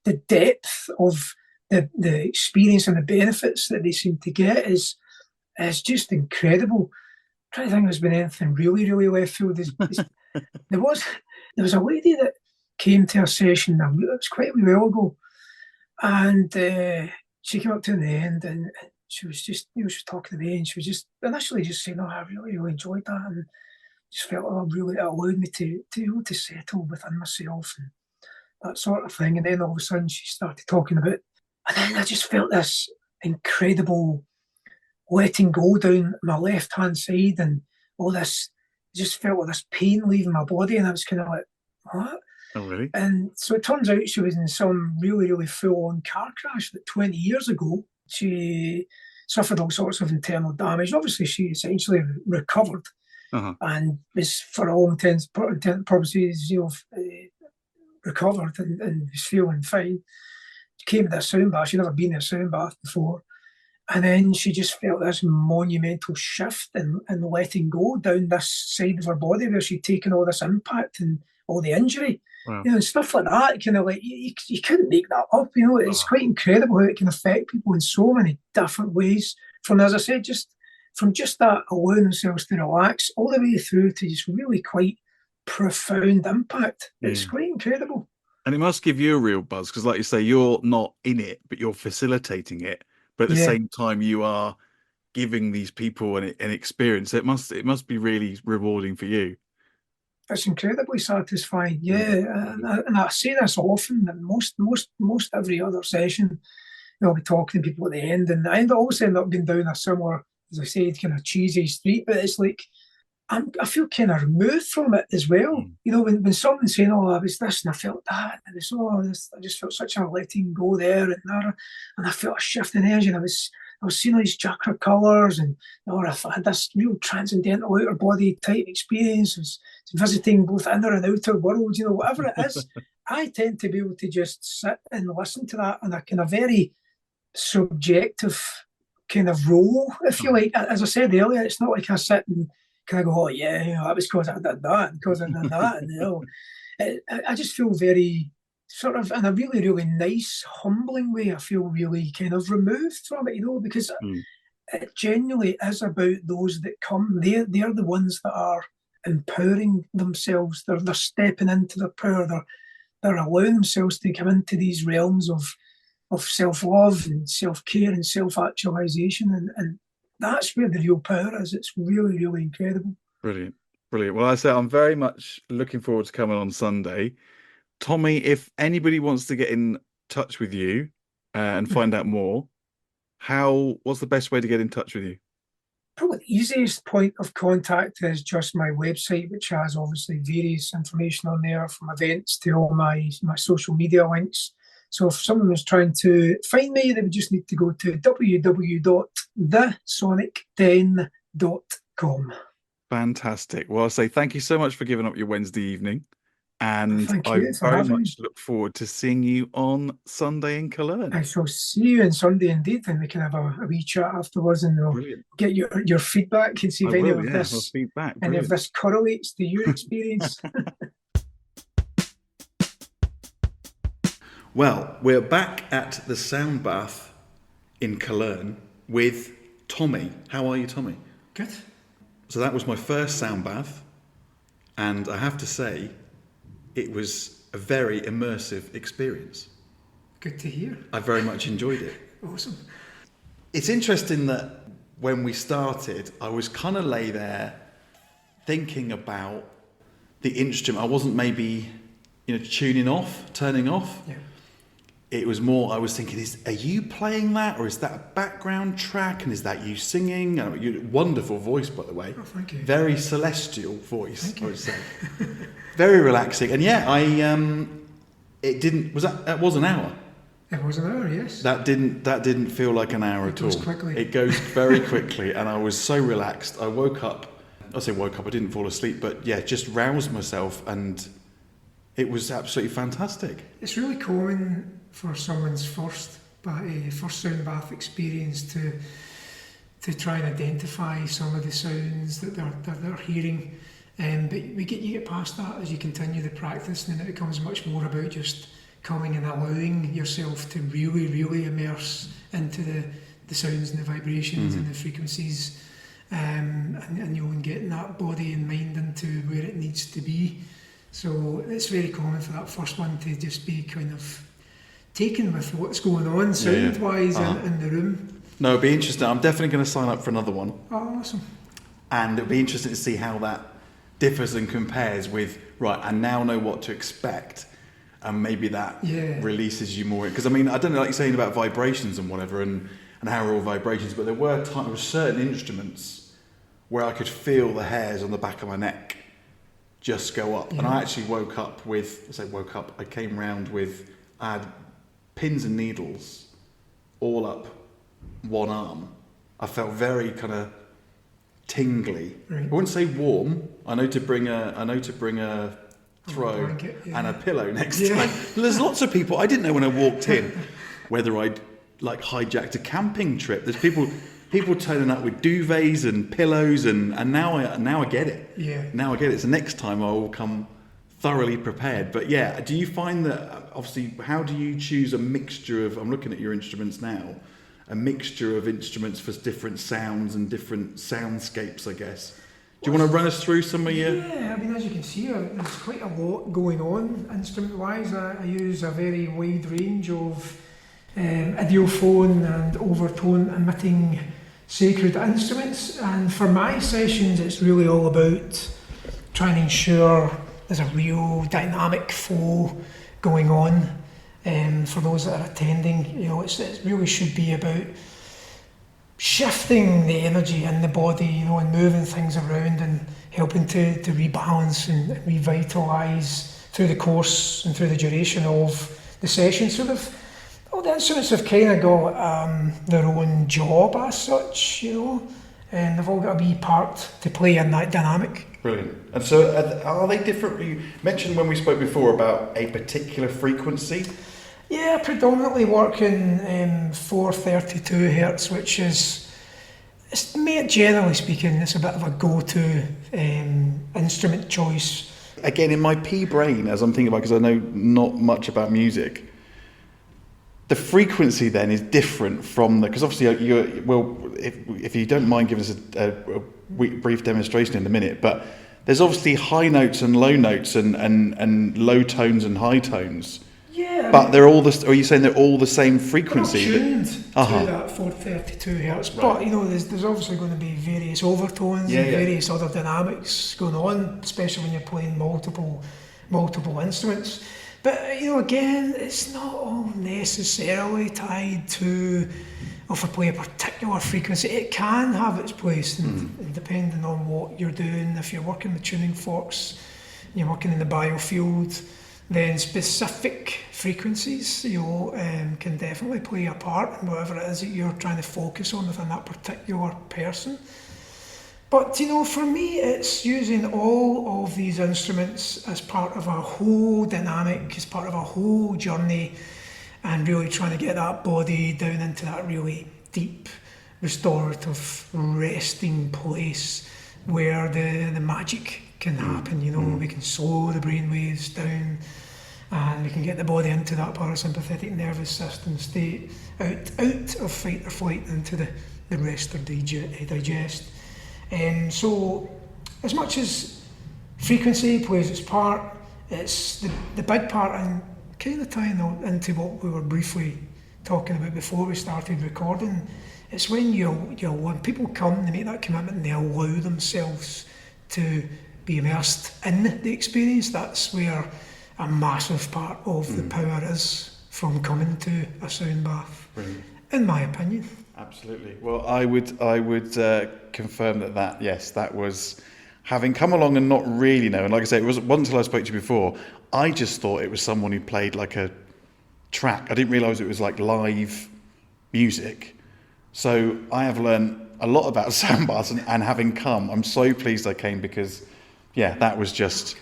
the depth of the experience and the benefits that they seem to get is just incredible. I'm trying to think if there's been anything really, really left field. There was a lady that came to a session, it was quite a while ago, and she came up to the end, and she was just, you know, she was talking to me, and she was just initially just saying, "Oh, I really, really enjoyed that," and just felt it allowed me to be able to settle within myself and that sort of thing. And then all of a sudden she started talking about, and then I just felt this incredible letting go down my left hand side, and all this, I just felt like this pain leaving my body, and I was kind of like, what? Oh, really? And so it turns out she was in some really, really full-on car crash that 20 years ago. She suffered all sorts of internal damage. Obviously, she essentially recovered and was, for all intents and purposes, you know, recovered and was feeling fine. She came to a sound bath. She'd never been in a sound bath before. And then she just felt this monumental shift in letting go down this side of her body where she'd taken all this impact and all the injury. Wow. You know, and stuff like that, kind of like, you couldn't make that up, you know. It's quite incredible how it can affect people in so many different ways. From, as I said, from that allowing themselves to relax, all the way through to just really quite profound impact. It's quite incredible. And it must give you a real buzz, because like you say, you're not in it, but you're facilitating it. But at the same time, you are giving these people an experience. It must be really rewarding for you. It's incredibly satisfying, and I say this often, that most every other session, you know, I'll be talking to people at the end, and I always end up being down a similar, as I said, kind of cheesy street, but it's like I feel kind of removed from it as well. You know, when someone's saying, "Oh, I was this and I felt that," and it's, "Oh, I just felt such a letting go there and there," and I felt a shift in energy, and I was seeing all these chakra colours, and I had this real transcendental outer body type experience. I was visiting both inner and outer worlds, you know, whatever it is. I tend to be able to just sit and listen to that in a kind of very subjective kind of role, if you like. As I said earlier, it's not like I sit and kind of go, "Oh yeah, you know, that was because I did that, because I did that," and, you know, I just feel very sort of in a really, really nice, humbling way. I feel really kind of removed from it, because it genuinely is about those that come. They're the ones that are empowering themselves. They're stepping into their power. They're allowing themselves to come into these realms of self-love and self-care and self-actualization. And that's where the real power is. It's really, really incredible. Brilliant. Well, I say I'm very much looking forward to coming on Sunday. Tommy, if anybody wants to get in touch with you and find out more, what's the best way to get in touch with you? Probably the easiest point of contact is just my website, which has obviously various information on there, from events to all my social media links. So if someone was trying to find me, they would just need to go to www.thesonic10.com. Fantastic. Well, I'll say thank you so much for giving up your Wednesday evening. And I very much look forward to seeing you on Sunday in Cologne. I shall see you on Sunday indeed, and we can have a wee chat afterwards, and we'll get your feedback and see if any of this correlates to your experience. Well, we're back at the sound bath in Cologne with Tommy. How are you, Tommy? Good. So that was my first sound bath, and I have to say, it was a very immersive experience. Good to hear. I very much enjoyed it. Awesome. It's interesting that when we started, I was kind of lay there thinking about the instrument. I wasn't maybe, turning off. Yeah. It was more, I was thinking, are you playing that, or is that a background track, and is that you singing? Wonderful voice, by the way. Oh, thank you. Very celestial voice, I would say. Thank you. Very relaxing. And yeah, that was an hour. It was an hour, yes. That didn't feel like an hour at all. It goes quickly. It goes very quickly, and I was so relaxed. I woke up, I didn't fall asleep, but yeah, just roused myself, and it was absolutely fantastic. It's really common for someone's first sound bath experience to try and identify some of the sounds that they're hearing. But you get past that as you continue the practice, and then it becomes much more about just coming and allowing yourself to really, really immerse into the sounds and the vibrations and the frequencies, and getting that body and mind into where it needs to be. So it's very common for that first one to just be kind of taken with what's going on sound-wise in the room. No, it'd be interesting. I'm definitely going to sign up for another one. Oh, awesome. And it'd be interesting to see how that differs and compares with, I now know what to expect, and maybe that releases you more. Because I don't know, like you're saying about vibrations and whatever, and how are all vibrations, but there were certain instruments where I could feel the hairs on the back of my neck just go up. And I actually I came round with, I had pins and needles all up one arm. I felt very kind of tingly. Right. I wouldn't say warm. I know to bring a throw and a pillow next time. There's lots of people. I didn't know when I walked in whether I'd hijacked a camping trip. There's people turning up with duvets and pillows, and now I get it. Yeah. Now I get it. So next time I will come thoroughly prepared. But yeah, do you find that, obviously, how do you choose a mixture of, I'm looking at your instruments now, a mixture of instruments for different sounds and different soundscapes, I guess. Do you want to run us through some of your... Yeah, as you can see, there's quite a lot going on instrument-wise. I use a very wide range of idiophone and overtone emitting sacred instruments, and for my sessions it's really all about trying to ensure there's a real dynamic flow going on. For those that are attending, it really should be about shifting the energy in the body, and moving things around and helping to rebalance and revitalise through the course and through the duration of the session. So all the instruments have kind of got their own job as such, and they've all got a wee part to play in that dynamic. Brilliant. And so are they different? You mentioned when we spoke before about a particular frequency. Yeah, predominantly working 432 hertz, which is, generally speaking, it's a bit of a go-to instrument choice again, in my pea brain, as I'm thinking about, because I know not much about music, the frequency then is different from because obviously if you don't mind giving us a brief demonstration in a minute, but there's obviously high notes and low notes and low tones and high tones. Yeah. But they're all are you saying they're all the same frequency? They're tuned to that 432 hertz, but there's obviously going to be various overtones and various other dynamics going on, especially when you're playing multiple instruments. But again, it's not all necessarily tied to if I play a particular frequency. It can have its place, and depending on what you're doing. If you're working with tuning forks, you're working in the biofield, then specific frequencies, can definitely play a part in whatever it is that you're trying to focus on within that particular person. But for me, it's using all of these instruments as part of a whole dynamic, as part of a whole journey, and really trying to get that body down into that really deep, restorative, resting place where the magic can happen. We can slow the brain waves down, and we can get the body into that parasympathetic nervous system state, out of fight or flight into the rest or digest. So as much as frequency plays its part, it's the big part, and kind of tying into what we were briefly talking about before we started recording. It's when when people come, they make that commitment and they allow themselves to be immersed in the experience. That's where a massive part of the power is from coming to a sound bath. Brilliant. In my opinion. Absolutely. Well, I would confirm that was having come along and not really know. And like I say, it wasn't until I spoke to you before, I just thought it was someone who played like a track. I didn't realise it was like live music. So I have learned a lot about sound baths, and having come, I'm so pleased I came because, that was just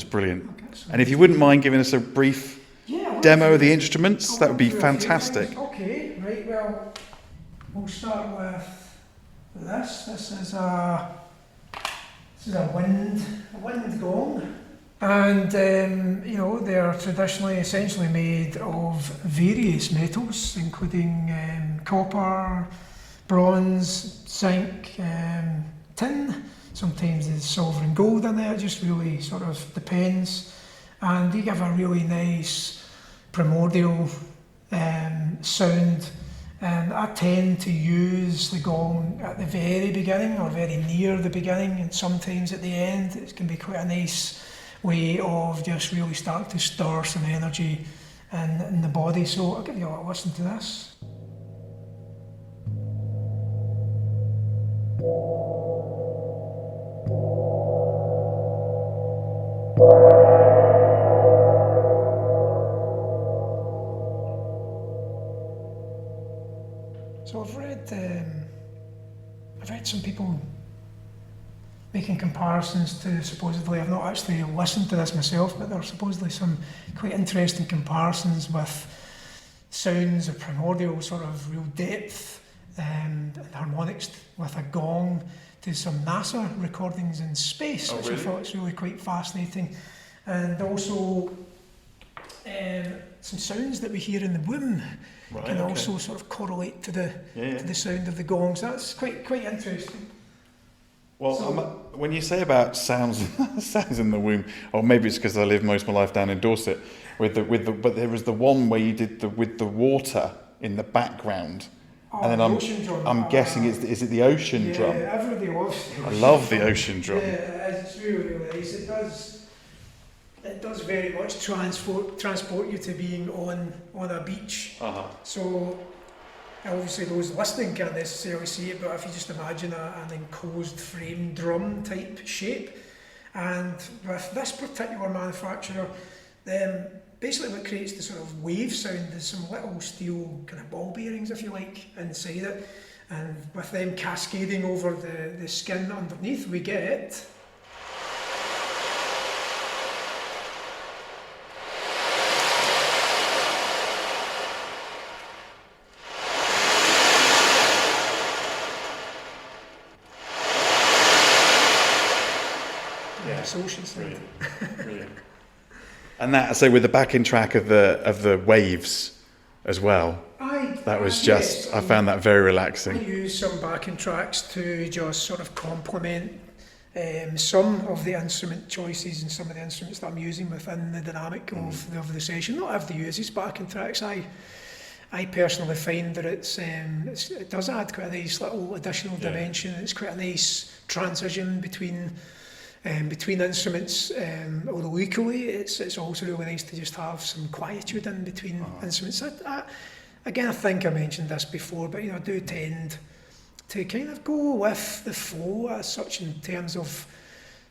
brilliant. And if you wouldn't mind giving us a brief demo of the instruments, that would be fantastic. Okay, right. Well, we'll start with this. This is a wind gong, and they are traditionally essentially made of various metals, including copper, bronze, zinc, tin. Sometimes there's silver and gold in there. It just really sort of depends, and they give a really nice primordial sound. And I tend to use the gong at the very beginning or very near the beginning, and sometimes at the end. It can be quite a nice way of just really starting to stir some energy in the body. So I'll give you a listen to this. So I've read some people making comparisons to, supposedly, I've not actually listened to this myself, but there are supposedly some quite interesting comparisons with sounds of primordial sort of real depth and harmonics with a gong to some NASA recordings in space, which I thought was really quite fascinating. And also some sounds that we hear in the womb can also sort of correlate to the sound of the gongs. That's quite interesting. Well, when you say about sounds in the womb, or maybe it's because I lived most of my life down in Dorset, but there was the one where you did with the water in the background, and then I'm guessing is it the ocean drum? Yeah, everybody loves the ocean. I love the ocean drum. Yeah, it's really nice. It does very much transport you to being on a beach. So obviously those listening can't necessarily see it, but if you just imagine an enclosed frame drum type shape, and with this particular manufacturer, basically what creates the sort of wave sound is some little steel kind of ball bearings, if you like, inside it, and with them cascading over the skin underneath, we get social side. Brilliant. And that, so with the backing track of the waves as well, that was just, yes, I found that very I relaxing. use some backing tracks to just sort of complement some of the instrument choices and some of the instruments that I'm using within the dynamic of the session. Not everybody uses backing tracks. I personally find that it does add quite a nice little additional dimension. It's quite a nice transition between instruments. Although equally, it's also really nice to just have some quietude in between instruments. Again, I think I mentioned this before, but I do tend to kind of go with the flow as such in terms of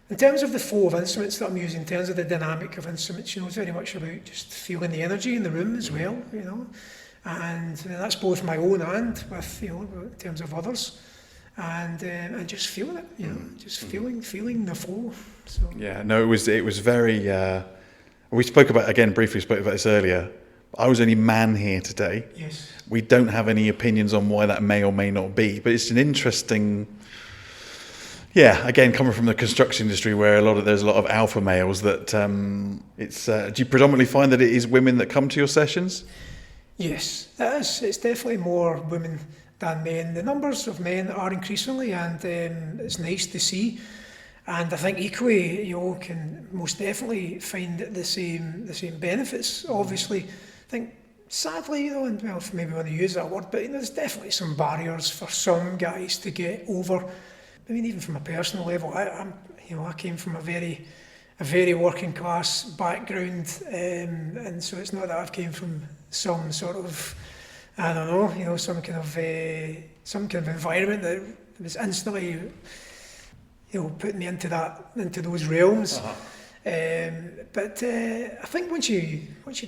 the flow of instruments that I'm using, in terms of the dynamic of instruments. It's very much about just feeling the energy in the room as well. And that's both my own and with in terms of others, and just feeling it. Just feeling the flow. So Yeah, no, it was very. We spoke about briefly spoke about this earlier. I was only man here today. yes. We don't have any opinions on why that may or may not be, but it's an interesting. Yeah, again, coming from the construction industry where there's a lot of alpha males, that it's. Do you predominantly find that it is women that come to your sessions? Yes, it is. It's definitely more women than men. The numbers of men are increasingly, and it's nice to see. And I think equally, can most definitely find the same benefits. Obviously, I think sadly, and well, if maybe want to use that word, but there's definitely some barriers for some guys to get over. I mean, even from a personal level, I came from a very working class background, and so it's not that I've came from some sort of, I don't know, some kind of environment that was instantly, putting me into those realms. But I think once you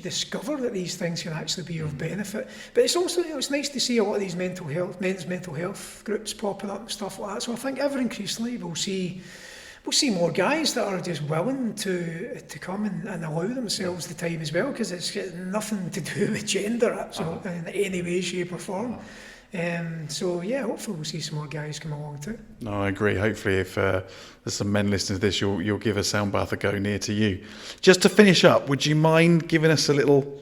discover that these things can actually be of benefit, but it's also it's nice to see a lot of these men's mental health groups popping up and stuff like that. So I think ever increasingly we'll see more guys that are just willing to come and allow themselves the time as well, because it's got nothing to do with gender absolutely in any way, shape or form. So yeah, hopefully we'll see some more guys come along too. No, I agree. Hopefully, if there's some men listening to this, you'll give a sound bath a go near to you. Just to finish up, would you mind giving us a little?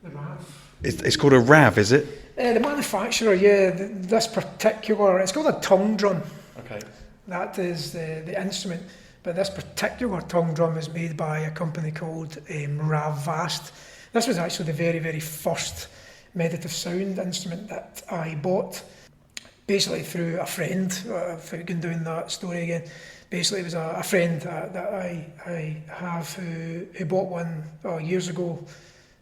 The RAV. It's called a RAV, is it? The manufacturer, this particular, it's called a tongue drum. Okay. That is the instrument, but this particular tongue drum is made by a company called RAV Vast. This was actually the very, very first meditative sound instrument that I bought, basically through a friend. If I can doing that story again, basically it was a friend that I have who bought one years ago,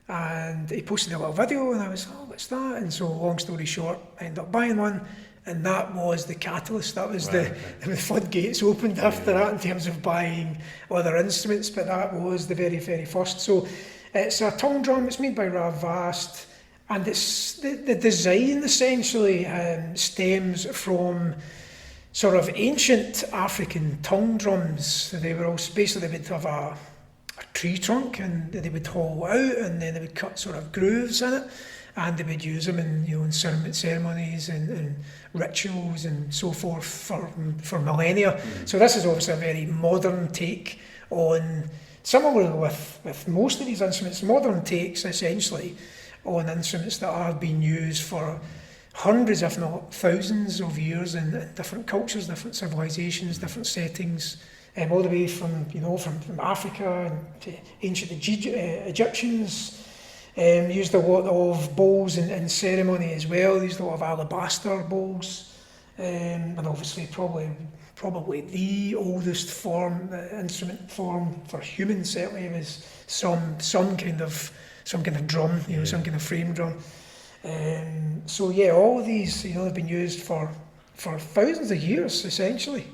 and he posted a little video, and I was, what's that? And so, long story short, I ended up buying one, and that was the catalyst. That was the floodgates opened after that in terms of buying other instruments, but that was the very, very first. So it's a tongue drum. It's made by Rav Vast. And it's the design essentially stems from sort of ancient African tongue drums. So they were also basically, they would have a tree trunk, and they would hollow out, and then they would cut sort of grooves in it, and they would use them in ceremonies and rituals and so forth for millennia. So this is obviously a very modern take on, similar with most of these instruments, modern takes essentially on instruments that have been used for hundreds, if not thousands of years in different cultures, different civilizations, different settings, all the way from Africa to ancient Egyptians. Used a lot of bowls in ceremony as well. Used a lot of alabaster bowls, and obviously probably the oldest instrument form for humans certainly was some kind of drum, some kind of frame drum. So yeah, all of these have been used for thousands of years essentially.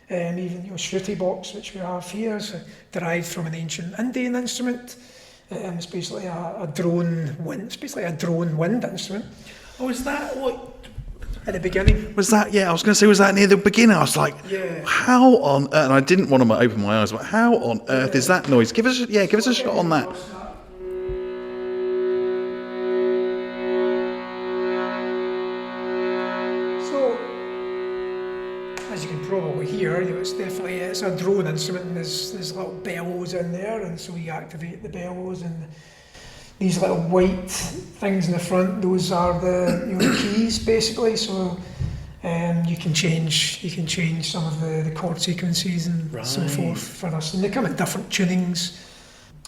Even shruti box, which we have here, is derived from an ancient Indian instrument. It's basically a drone wind. It's basically a drone wind instrument. Oh, is that what? At the beginning. Was that? Yeah, I was going to say, was that near the beginning? I was like, how on earth? And I didn't want to open my eyes, but how on earth is that noise? Give us a shot on that. So, as you can probably hear, it's definitely it's a drone instrument, and there's little bellows in there, and so you activate the bellows, and these little white things in the front, those are the keys basically. So you can change some of the chord sequences and so forth for us, and they come in different tunings.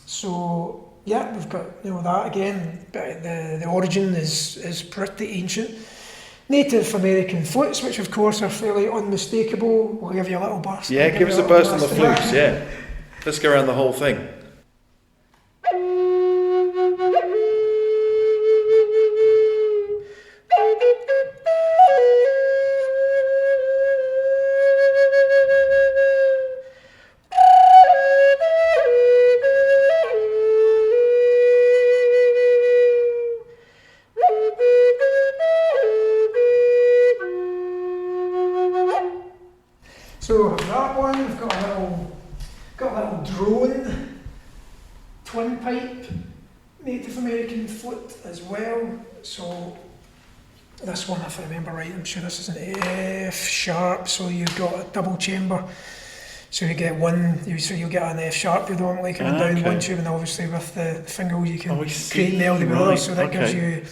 So yeah, we've got that again. But the origin is pretty ancient. Native American flutes, which of course are fairly unmistakable. We'll give you a little burst. Yeah, give us a burst on the flutes. Yeah, let's go around the whole thing. So that one, we've got a little drone, twin pipe, Native American flute as well. So this one, if I remember right, I'm sure this is an F sharp. So you've got a double chamber. So you get you'll get an F sharp predominantly coming down one tube, and obviously with the finger you can create melody with others. So that gives you.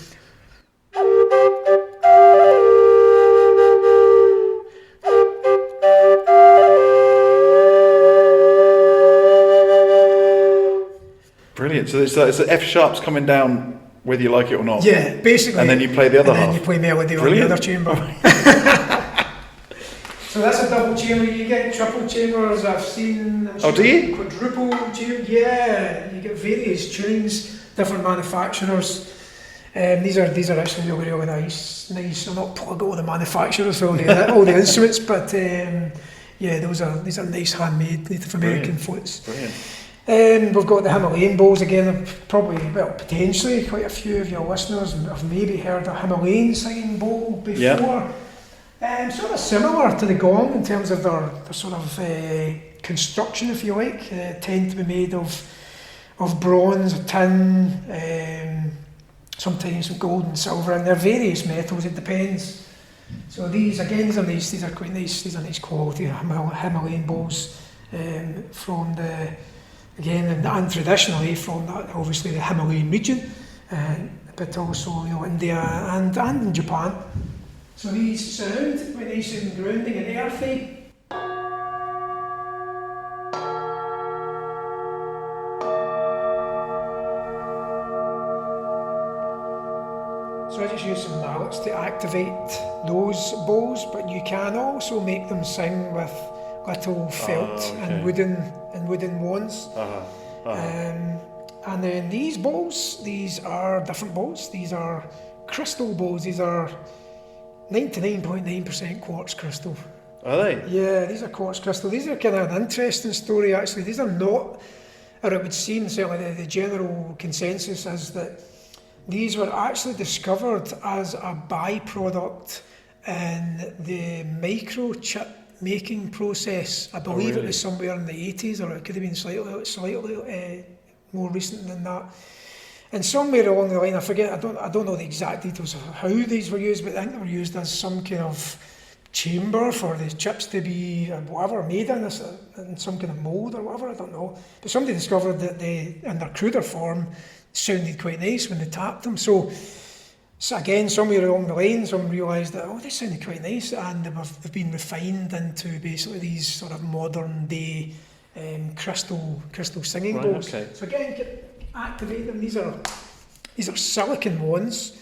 Brilliant. So it's the F sharps coming down whether you like it or not. Yeah, basically. And then you play the other half. And then you play melody on the other chamber. So that's a double chamber. You get triple chambers. I've seen. Do you? Quadruple chamber. Yeah, you get various tunings, different manufacturers. These are actually really nice. I'm not plugged all the manufacturers, all the instruments, but yeah, these are nice handmade Native American flutes. Brilliant. We've got the Himalayan bowls again. Potentially quite a few of your listeners have maybe heard a Himalayan singing bowl before. Sort of similar to the gong in terms of their sort of construction, if you like. Tend to be made of bronze, tin, sometimes some gold and silver, and they're various metals. It depends. So these are nice. These are quite nice. These are nice quality Himalayan bowls from and traditionally from obviously the Himalayan region, but also India and in Japan. So these sound quite nice and grounding and earthy. So I just use some mallets to activate those bows, but you can also make them sing with little felt and wooden wands. And then these bowls, these are different bowls. These are crystal bowls. These are 99.9% quartz crystal. Are they? Yeah, these are quartz crystal. These are kind of an interesting story actually. These are not, or it would seem certainly the general consensus is that these were actually discovered as a byproduct in the microchip making process. I believe it was somewhere in the 80s, or it could have been slightly more recent than that. And somewhere along the line, I forget, I don't know the exact details of how these were used, but I think they were used as some kind of chamber for the chips to be made in some kind of mould or whatever, I don't know. But somebody discovered that they, in their cruder form, sounded quite nice when they tapped them. So again, somewhere along the line, someone realised that, they sounded quite nice, and they've been refined into basically these sort of modern day crystal singing bowls. Okay. So again, activate them. These are silicon wands,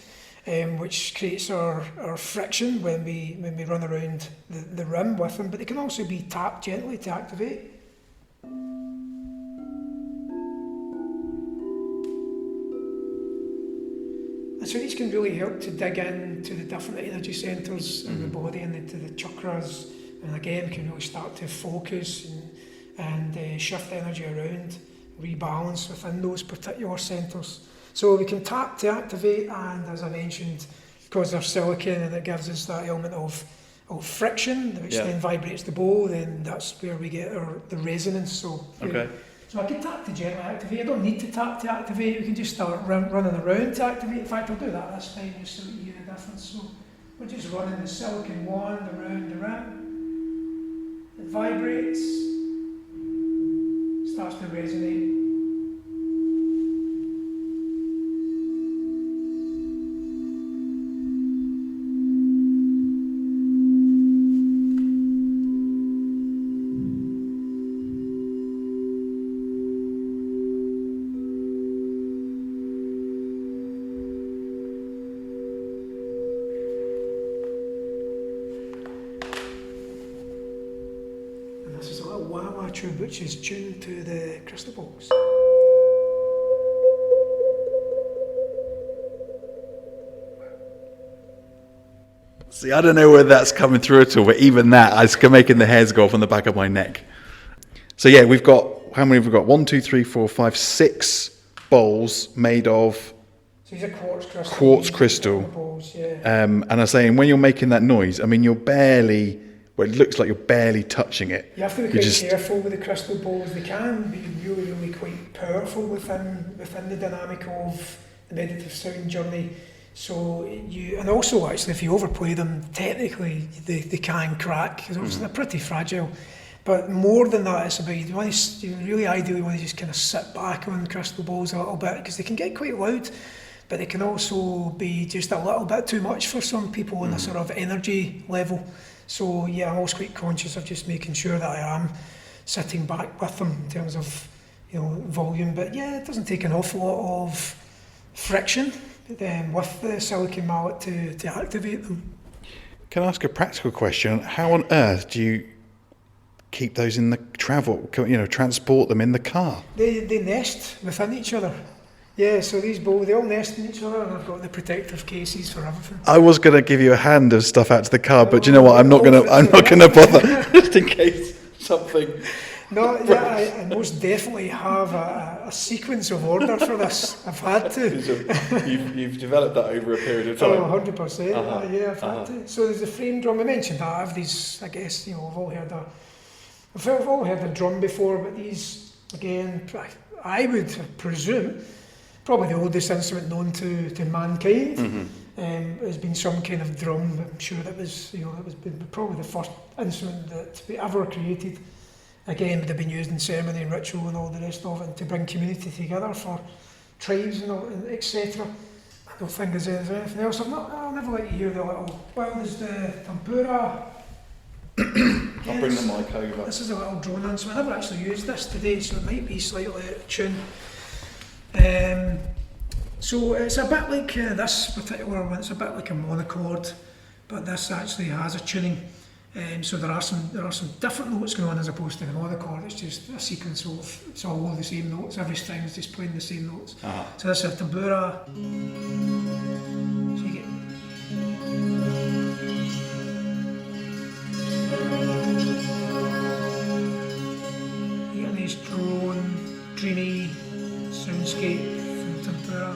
which creates our friction when we run around the rim with them, but they can also be tapped gently to activate. And so these can really help to dig into the different energy centres in the body and into the chakras, and again can really start to focus and shift energy around, rebalance within those particular centres. So we can tap to activate, and as I mentioned, because they're silicon and it gives us that element of friction, which then vibrates the bowl, then that's where we get the resonance. So I can tap to gently activate. I don't need to tap to activate. We can just start running around to activate. In fact, I'll do that this time just so that you hear the difference. So we're just running the silicon wand around the rim. It vibrates. to resonate. This is a little wah-wah tune which is tuned to the crystal balls. See, I don't know whether that's coming through at all, but even that, I was making the hairs go off on the back of my neck. So yeah, we've got, how many have we got? 1, 2, 3, 4, 5, 6 bowls made of So these are quartz crystal. Balls, yeah. And I'm saying, when you're making that noise, I mean, you're barely, well, it looks like you're barely touching it. You have to be quite careful with the crystal balls. They can be really, really quite powerful within the dynamic of the meditative sound journey. So and also actually, if you overplay them, technically they can crack because obviously they're pretty fragile. But more than that, it's about you really ideally want to just kind of sit back on crystal balls a little bit because they can get quite loud, but they can also be just a little bit too much for some people on a sort of energy level. So yeah, I'm always quite conscious of just making sure that I am sitting back with them in terms of volume. But yeah, it doesn't take an awful lot of friction with the silicon mallet to activate them. Can I ask a practical question? How on earth do you keep those in the transport them in the car? They nest within each other. Yeah, so these balls, they all nest in each other, and I've got the protective cases for everything. I was going to give you a hand of stuff out to the car, but you know what? I'm not going to bother, just in case something. No, yeah, I most definitely have a sequence of order for this. I've had to. You've developed that over a period of time. Oh, 100%. Yeah, I've had to. So there's the frame drum. I mentioned that. I have these, I guess, we've all heard a drum before, but these, again, I would presume, probably the oldest instrument known to mankind. Has been some kind of drum. I'm sure that was probably the first instrument that we ever created. Again, would have been used in ceremony and ritual and all the rest of it to bring community together for tribes and etc. I don't think there's anything else. I'll never let you hear the little. Well, there's the tempura. I'll bring the mic over. This is a little drone instrument. I've never actually used this today, so it might be slightly out of tune. So it's a bit like this particular one. It's a bit like a monochord, but this actually has a tuning. So there are some different notes going on as opposed to the monochord. It's just a sequence of it's all the same notes. Every string is just playing the same notes. So this is a tambura. So you get. You get a nice drone, dreamy soundscape from the tempura.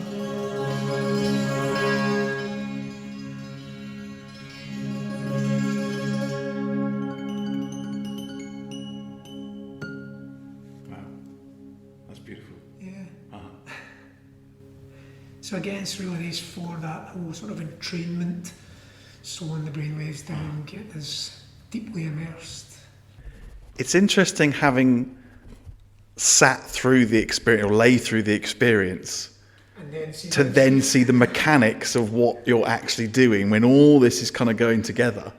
So again, it's really nice for that whole sort of entrainment, slowing the brainwaves down, get us deeply immersed. It's interesting having sat through the experience, or lay through the experience, And then see the mechanics of what you're actually doing when all this is kind of going together.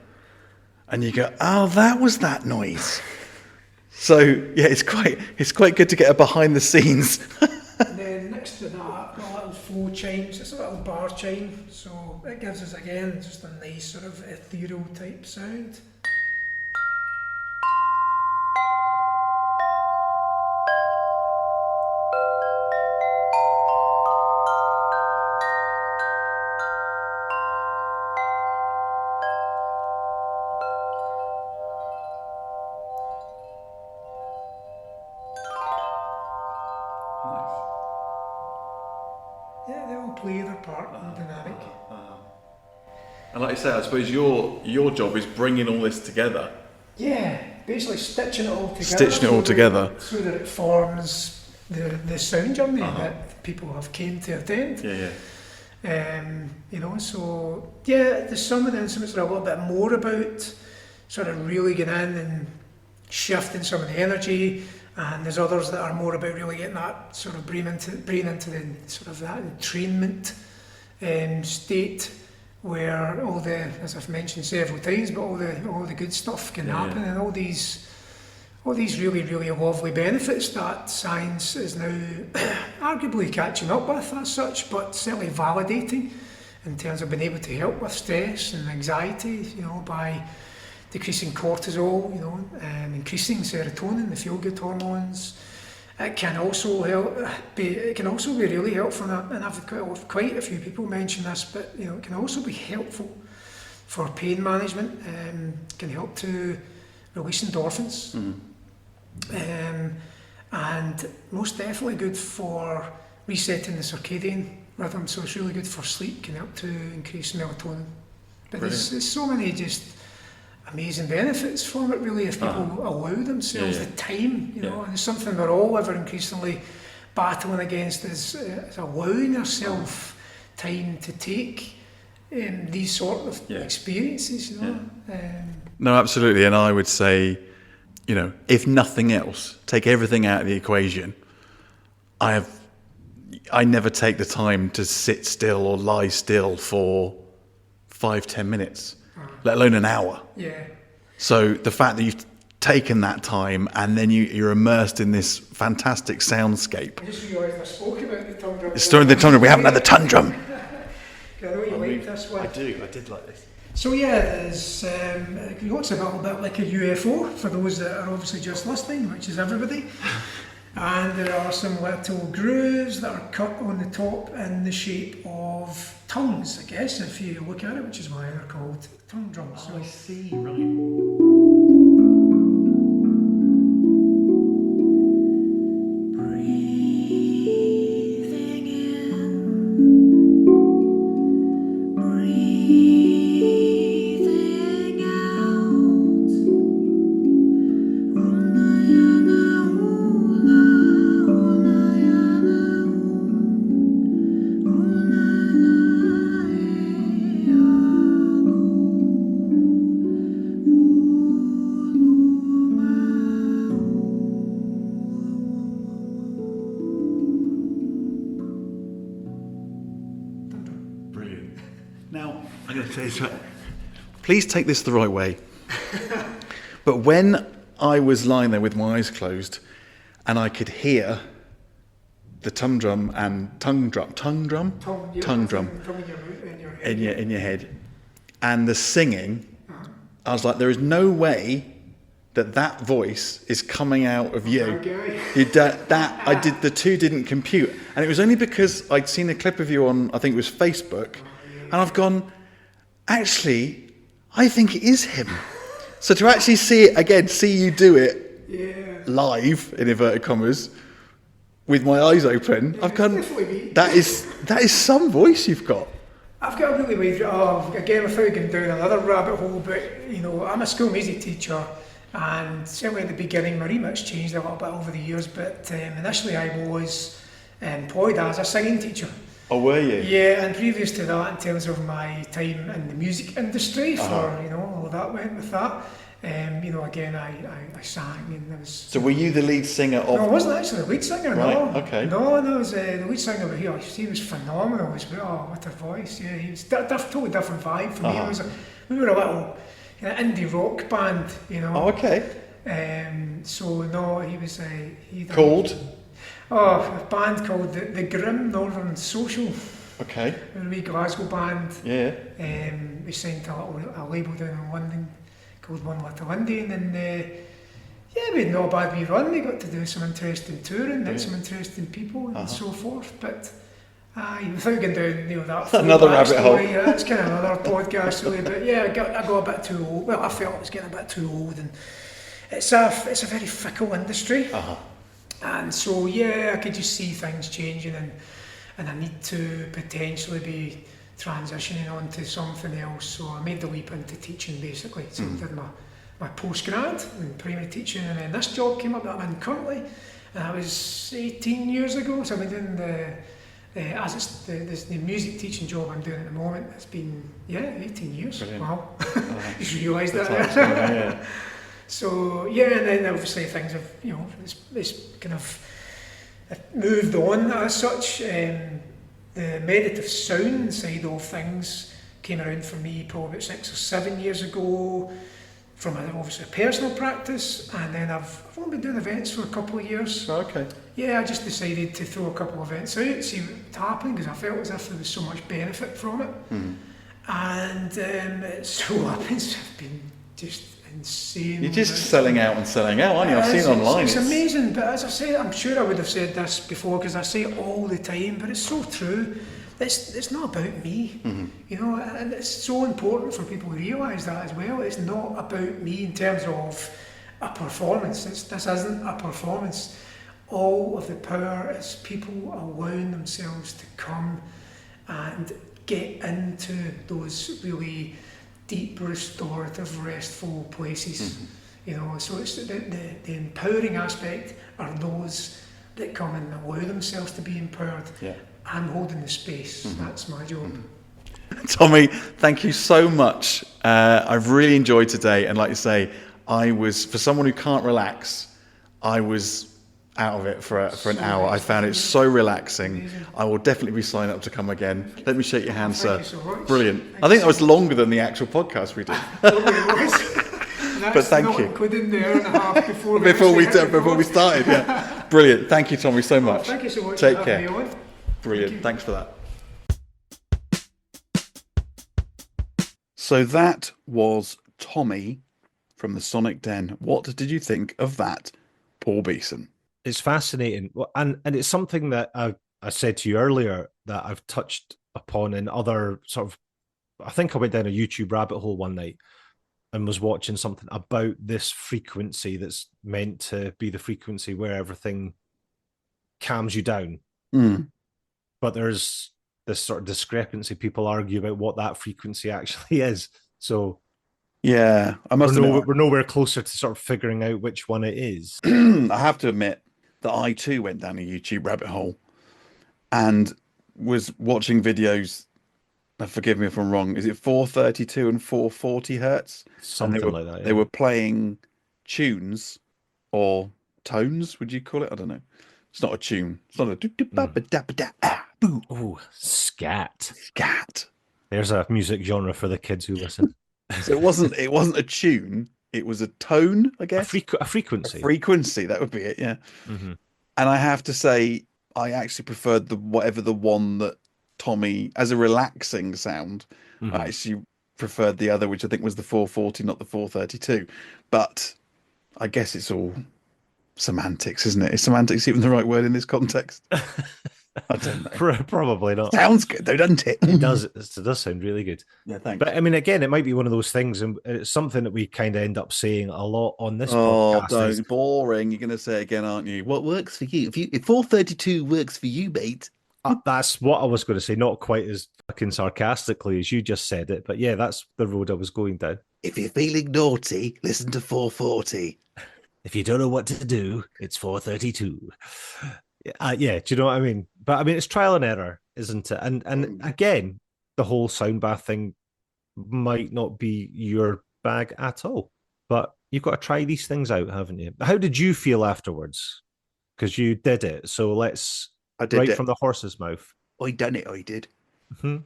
And you go, oh, that was that noise. So yeah, it's quite good to get a behind the scenes. And then next to that, a little flow chimes. It's a little bar chime, so it gives us again just a nice sort of ethereal type sound. Yeah, they all play their part in the dynamic. And like you say, I suppose your job is bringing all this together. Yeah, basically stitching it all together. So that it forms the sound journey that people have came to attend. So some of the instruments are a little bit more about sort of really getting in and shifting some of the energy. And there's others that are more about really getting that sort of brain into the sort of that entrainment state where all the, as I've mentioned several times, but all the good stuff can happen, and all these really, really lovely benefits that science is now arguably catching up with as such, but certainly validating in terms of being able to help with stress and anxiety, by decreasing cortisol, increasing serotonin, the feel-good hormones. It can also be really helpful, and I've quite a few people mention this, but it can also be helpful for pain management. Can help to release endorphins, and most definitely good for resetting the circadian rhythm. So it's really good for sleep. Can help to increase melatonin. But there's so many just amazing benefits from it, really, if people allow themselves the time, and it's something we're all ever increasingly battling against is allowing ourselves time to take these sort of experiences, No, absolutely. And I would say, if nothing else, take everything out of the equation. I never take the time to sit still or lie still for 5-10 minutes. Let alone an hour. Yeah. So the fact that you've taken that time and then you're immersed in this fantastic soundscape. I just realised I spoke about the tongue drum. The tongue drum. We haven't had the tongue drum. I know you like this one. I did like this. So there's it looks a little bit like a UFO for those that are obviously just listening, which is everybody. And there are some little grooves that are cut on the top in the shape of tongues, I guess, if you look at it, which is why they're called tongue drums. Oh, I see, right. Now, I'm going to say this. Please take this the right way. But when I was lying there with my eyes closed and I could hear the tongue drum in your head and the singing, I was like, there is no way that voice is coming out of you. The two didn't compute. And it was only because I'd seen a clip of you on, I think it was Facebook, and I've gone, actually, I think it is him. So to actually see you do it live, in inverted commas, with my eyes open, I've gone, that is some voice you've got. I've got a really wide, again, without going down another rabbit hole, but, I'm a school music teacher, and certainly at the beginning, my remit's changed a little bit over the years, but initially I was employed as a singing teacher. Oh, were you? Yeah, and previous to that, in terms of my time in the music industry, all that went with that. Again, I sang, and I was. So were you the lead singer of? No, I wasn't actually the lead singer. Right, No, okay. No, it was the lead singer over here. He was phenomenal as well. What a voice! Yeah, he was totally different vibe for me. We were a little indie rock band, Oh, okay. So no, he was Called? a band called the Grim Northern Social. Okay. We were a wee Glasgow band. Yeah. We signed to a label down in London called One Little Indian, and we had not a bad wee run. We got to do some interesting touring, met some interesting people, and so forth. But without going down, that another rabbit hole. Yeah, it's kind of another podcast, really. But I got a bit too old. Well, I felt I was getting a bit too old, and it's a very fickle industry. And so, I could just see things changing, and I need to potentially be transitioning on to something else. So I made the leap into teaching, basically. So I did my postgrad in primary teaching, and then this job came up that I'm in currently, and that was 18 years ago. So I've been doing the music teaching job I'm doing at the moment. It's been 18 years. Brilliant. Wow, just realised that. So yeah, and then obviously things have, it's kind of moved on as such. The meditative sound side of things came around for me probably about 6 or 7 years ago from obviously a personal practice, and then I've only been doing events for a couple of years. Okay. Yeah, I just decided to throw a couple of events out, see what's happening, because I felt as if there was so much benefit from it. And it so happens I've been just insane. You're just selling out and selling out, aren't you? I've seen online. It's amazing, but as I say, I'm sure I would have said this before because I say it all the time, but it's so true. It's not about me, and it's so important for people to realise that as well. It's not about me in terms of a performance. This isn't a performance. All of the power is people allowing themselves to come and get into those really deep, restorative, restful places. So it's the empowering aspect are those that come and allow themselves to be empowered. Yeah. I'm holding the space. That's my job. Tommy, thank you so much. I've really enjoyed today, and like you say, for someone who can't relax, I was out of it for an hour. I found it so relaxing. Amazing. I will definitely be signing up to come again. Let me shake your hand, sir. Thank you so much. Brilliant. Thank I think you that was so longer than the actual podcast we did. That's thank not you. including the hour and a half before before we actually started. Yeah. Brilliant. Thank you, Tommy, so much. Thank you so much. Take for care. having me on. Brilliant. Thanks for that. So that was Tommy from the Sonic Den. What did you think of that, Paul Beeson? It's fascinating. Well, and it's something that I said to you earlier that I've touched upon in other sort of, I think I went down a YouTube rabbit hole one night and was watching something about this frequency that's meant to be the frequency where everything calms you down. But there's this sort of discrepancy. People argue about what that frequency actually is. So yeah, I must admit, we're nowhere closer to sort of figuring out which one it is. I have to admit that I too went down a YouTube rabbit hole and was watching videos. Now forgive me if I'm wrong. Is it 432 and 440 hertz? Something like that. Yeah. They were playing tunes or tones. Would you call it? I don't know. It's not a tune. It's not a Oh, scat. scat. There's a music genre for the kids who listen. So it wasn't a tune. It was a tone, I guess. A frequency. A frequency. That would be it. Yeah. Mm-hmm. And I have to say, I actually preferred the one that Tommy, as a relaxing sound, I actually preferred the other, which I think was the 440, not the 432. But I guess it's all semantics, isn't it? Is semantics even the right word in this context? I don't know. Probably not. Sounds good though, doesn't it? It does. It does sound really good. Yeah, thanks. But I mean, again, it might be one of those things, and it's something that we kind of end up saying a lot on this podcast. Don't. Boring. You're going to say it again, aren't you? What works for you? If 432 works for you, mate. That's what I was going to say. Not quite as fucking sarcastically as you just said it, but yeah, that's the road I was going down. If you're feeling naughty, listen to 440. If you don't know what to do, it's 432. Yeah, do you know what I mean? But I mean, it's trial and error, isn't it? And again, the whole sound bath thing might not be your bag at all. But you've got to try these things out, haven't you? How did you feel afterwards? Because you did it. So let's from the horse's mouth. I done it. I did. Mm-hmm.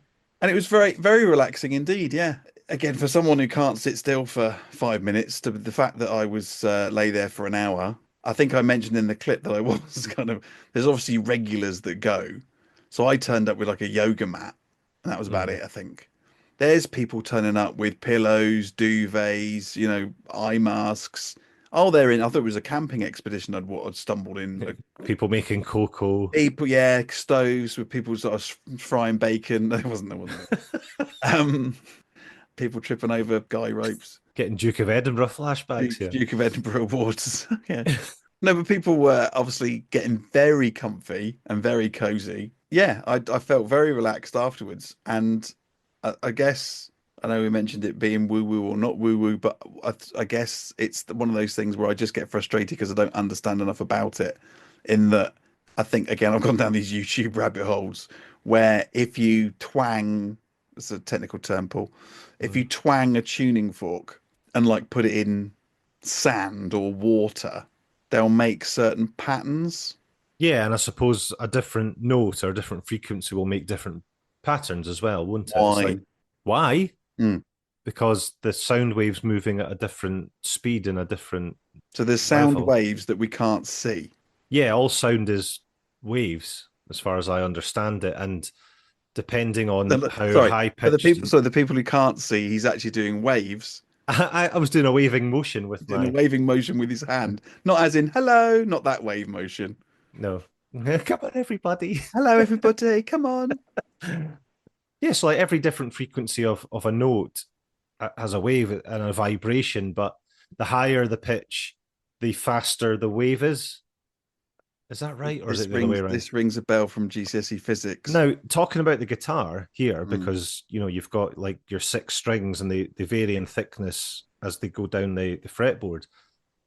And it was very, very relaxing indeed. Yeah. Again, for someone who can't sit still for 5 minutes, to the fact that I was lay there for an hour. I think I mentioned in the clip that I was there's obviously regulars that go. So I turned up with like a yoga mat, and that was about it, I think. There's people turning up with pillows, duvets, eye masks. Oh, I thought it was a camping expedition I'd stumbled in. People making cocoa. People, yeah, stoves with people sort of frying bacon. There wasn't. People tripping over guy ropes. Getting Duke of Edinburgh flashbacks here. Duke of Edinburgh awards. Yeah. No, but people were obviously getting very comfy and very cozy. Yeah, I felt very relaxed afterwards. And I guess, I know we mentioned it being woo-woo or not woo-woo, but I guess it's one of those things where I just get frustrated because I don't understand enough about it. In that, I think, again, I've gone down these YouTube rabbit holes where if you twang, it's a technical term, Paul, if you twang a tuning fork and like put it in sand or water, they'll make certain patterns. Yeah, and I suppose a different note or a different frequency will make different patterns as well, won't it? It's Why? like, why? Mm. Because the sound wave's moving at a different speed and a different So there's sound level. waves that we can't see. Yeah, all sound is waves, as far as I understand it. And depending on how Sorry, high for the pitched, people, so the people who can't see, he's actually doing waves, I was doing a waving motion with doing a my waving motion with his hand, not as in hello, not that wave motion. no. Come on, everybody. Hello, everybody, come on. Yeah, so like every different frequency of a note has a wave and a vibration, but the higher the pitch, the faster the wave is. Is that right? Or is it the other way around? This rings a bell from GCSE physics. Now, talking about the guitar here, Mm. because you've got like your 6 strings and they vary in thickness as they go down the fretboard,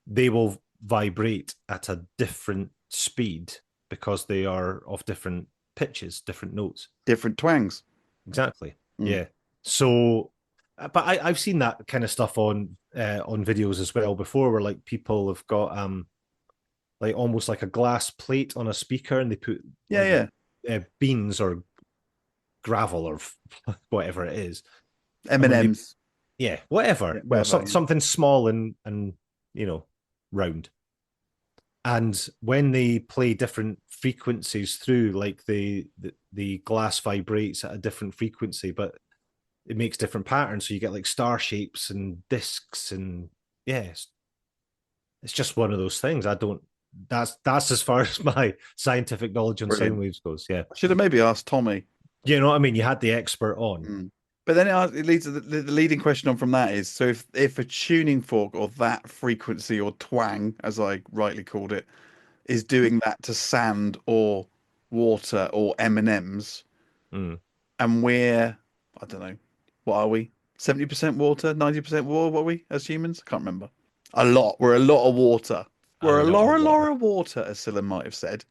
they will vibrate at a different speed because they are of different pitches, different notes. Different twangs. Exactly. Mm. Yeah. So, but I've seen that kind of stuff on videos as well before, where like people have got like almost like a glass plate on a speaker, and they put beans or gravel or whatever it is, M&Ms. yeah, whatever. Yeah, Well, whatever, yeah. something small and round. And when they play different frequencies through, like the glass vibrates at a different frequency, but it makes different patterns. So you get like star shapes and discs, and it's just one of those things. That's as far as my scientific knowledge on Brilliant. sound waves goes. Yeah. I should have maybe asked Tommy. You know what I mean? You had the expert on. Mm. But then it leads to the leading question on from that is, so if a tuning fork or that frequency or twang, as I rightly called it, is doing that to sand or water or M&Ms, Mm. and we're, I don't know, what are we? 70% water, 90% water, what are we as humans? I can't remember. A lot. We're a lot of water. We're a lot of water, as Scylla might have said.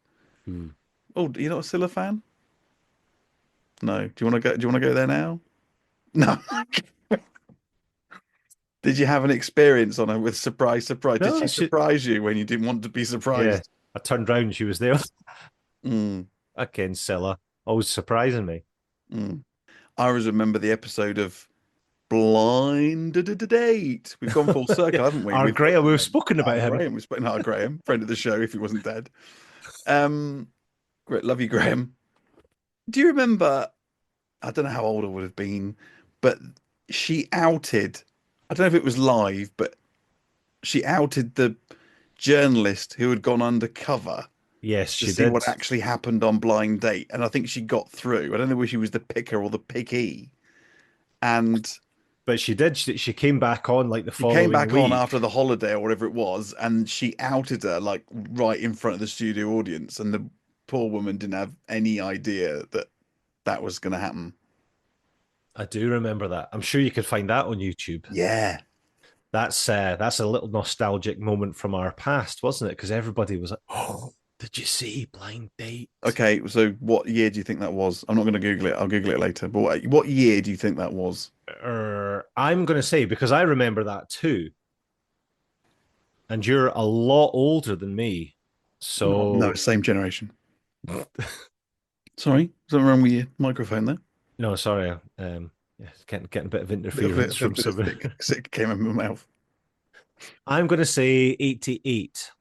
Mm. Oh, are you not a Scylla fan? No. Do you want to go? Do you want to go there now? No. Did you have an experience on her with surprise? No, Did she surprise you when you didn't want to be Yeah. surprised? I turned round and she was there. Mm, Again, Scylla, always surprising me. mm. I always remember the episode of Blind Date. We've gone full circle, haven't we? Our Graham, we've spoken about him. Graham, we've spoken about Graham, friend of the show, if he wasn't dead. Great, love you, Graham. Do you remember? I don't know how old I would have been, but she outed. I don't know if it was live, but she outed the journalist who had gone undercover Yes, to she see did. what actually happened on Blind Date, and I think she got through. I don't know whether she was the picker or the pickee, and But she did. She came back on like the she following came back on week. after the holiday or whatever it was, and she outed her like right in front of the studio audience, and the poor woman didn't have any idea that that was going to happen. I do remember that. I'm sure you could find that on YouTube. Yeah. That's a little nostalgic moment from our past, wasn't it? Because everybody was like, "Oh, did you see Blind Date?" Okay, so what year do you think that was? I'm not going to Google it. I'll Google it later. But what year do you think that was? I'm going to say, because I remember that too, and you're a lot older than me, so No, same generation. Sorry, something wrong with your microphone there? no, sorry, getting a bit of interference from somebody. It came in my mouth. I'm going to say 88.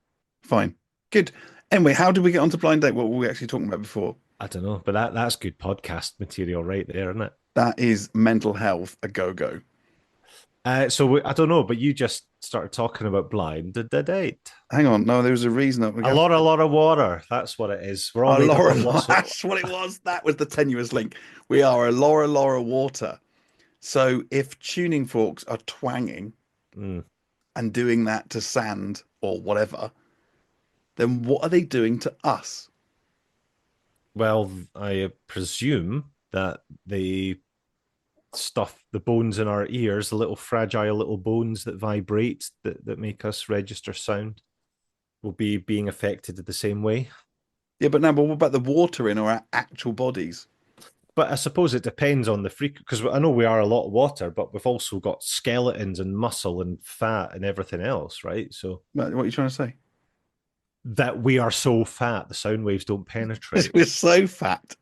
Fine, good. Anyway, how did we get onto Blind Date? What were we actually talking about before? I don't know, but that's good podcast material right there, isn't it? That is mental health a go-go. So I don't know, but you just started talking about Blind Date. Hang on, no, there was a reason that we A lot of water. That's what it is. We're all a made up Laura, of lots of- that's what it was. That was the tenuous link. We are a Laura water. So if tuning forks are twanging Mm. and doing that to sand or whatever, then what are they doing to us? Well, I presume that the stuff, the bones in our ears, the little fragile little bones that vibrate, that make us register sound, will be being affected the same way. Yeah, but what about the water in our actual bodies? But I suppose it depends on the frequency, because I know we are a lot of water, but we've also got skeletons and muscle and fat and everything else, right? So What are you trying to say? that we are so fat, the sound waves don't penetrate. We're so fat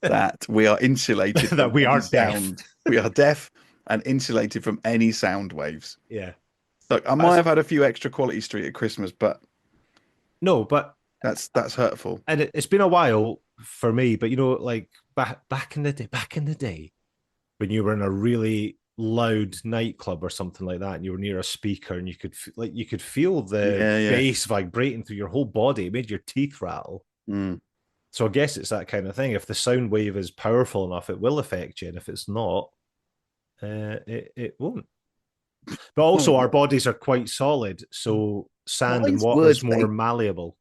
that we are insulated That from we any are deaf. sound. We are deaf and insulated from any sound waves. Yeah. Look, I might have had a few extra Quality Street at Christmas, but No, but that's hurtful. and it's been a while for me, but you know, like back in the day, when you were in a really loud nightclub or something like that, and you were near a speaker, and you could feel the Yeah. bass vibrating through your whole body. It made your teeth rattle. Mm. So I guess it's that kind of thing. If the sound wave is powerful enough, it will affect you, and if it's not, it won't. But also, our bodies are quite solid, so sand and Wise water words, is more mate. malleable.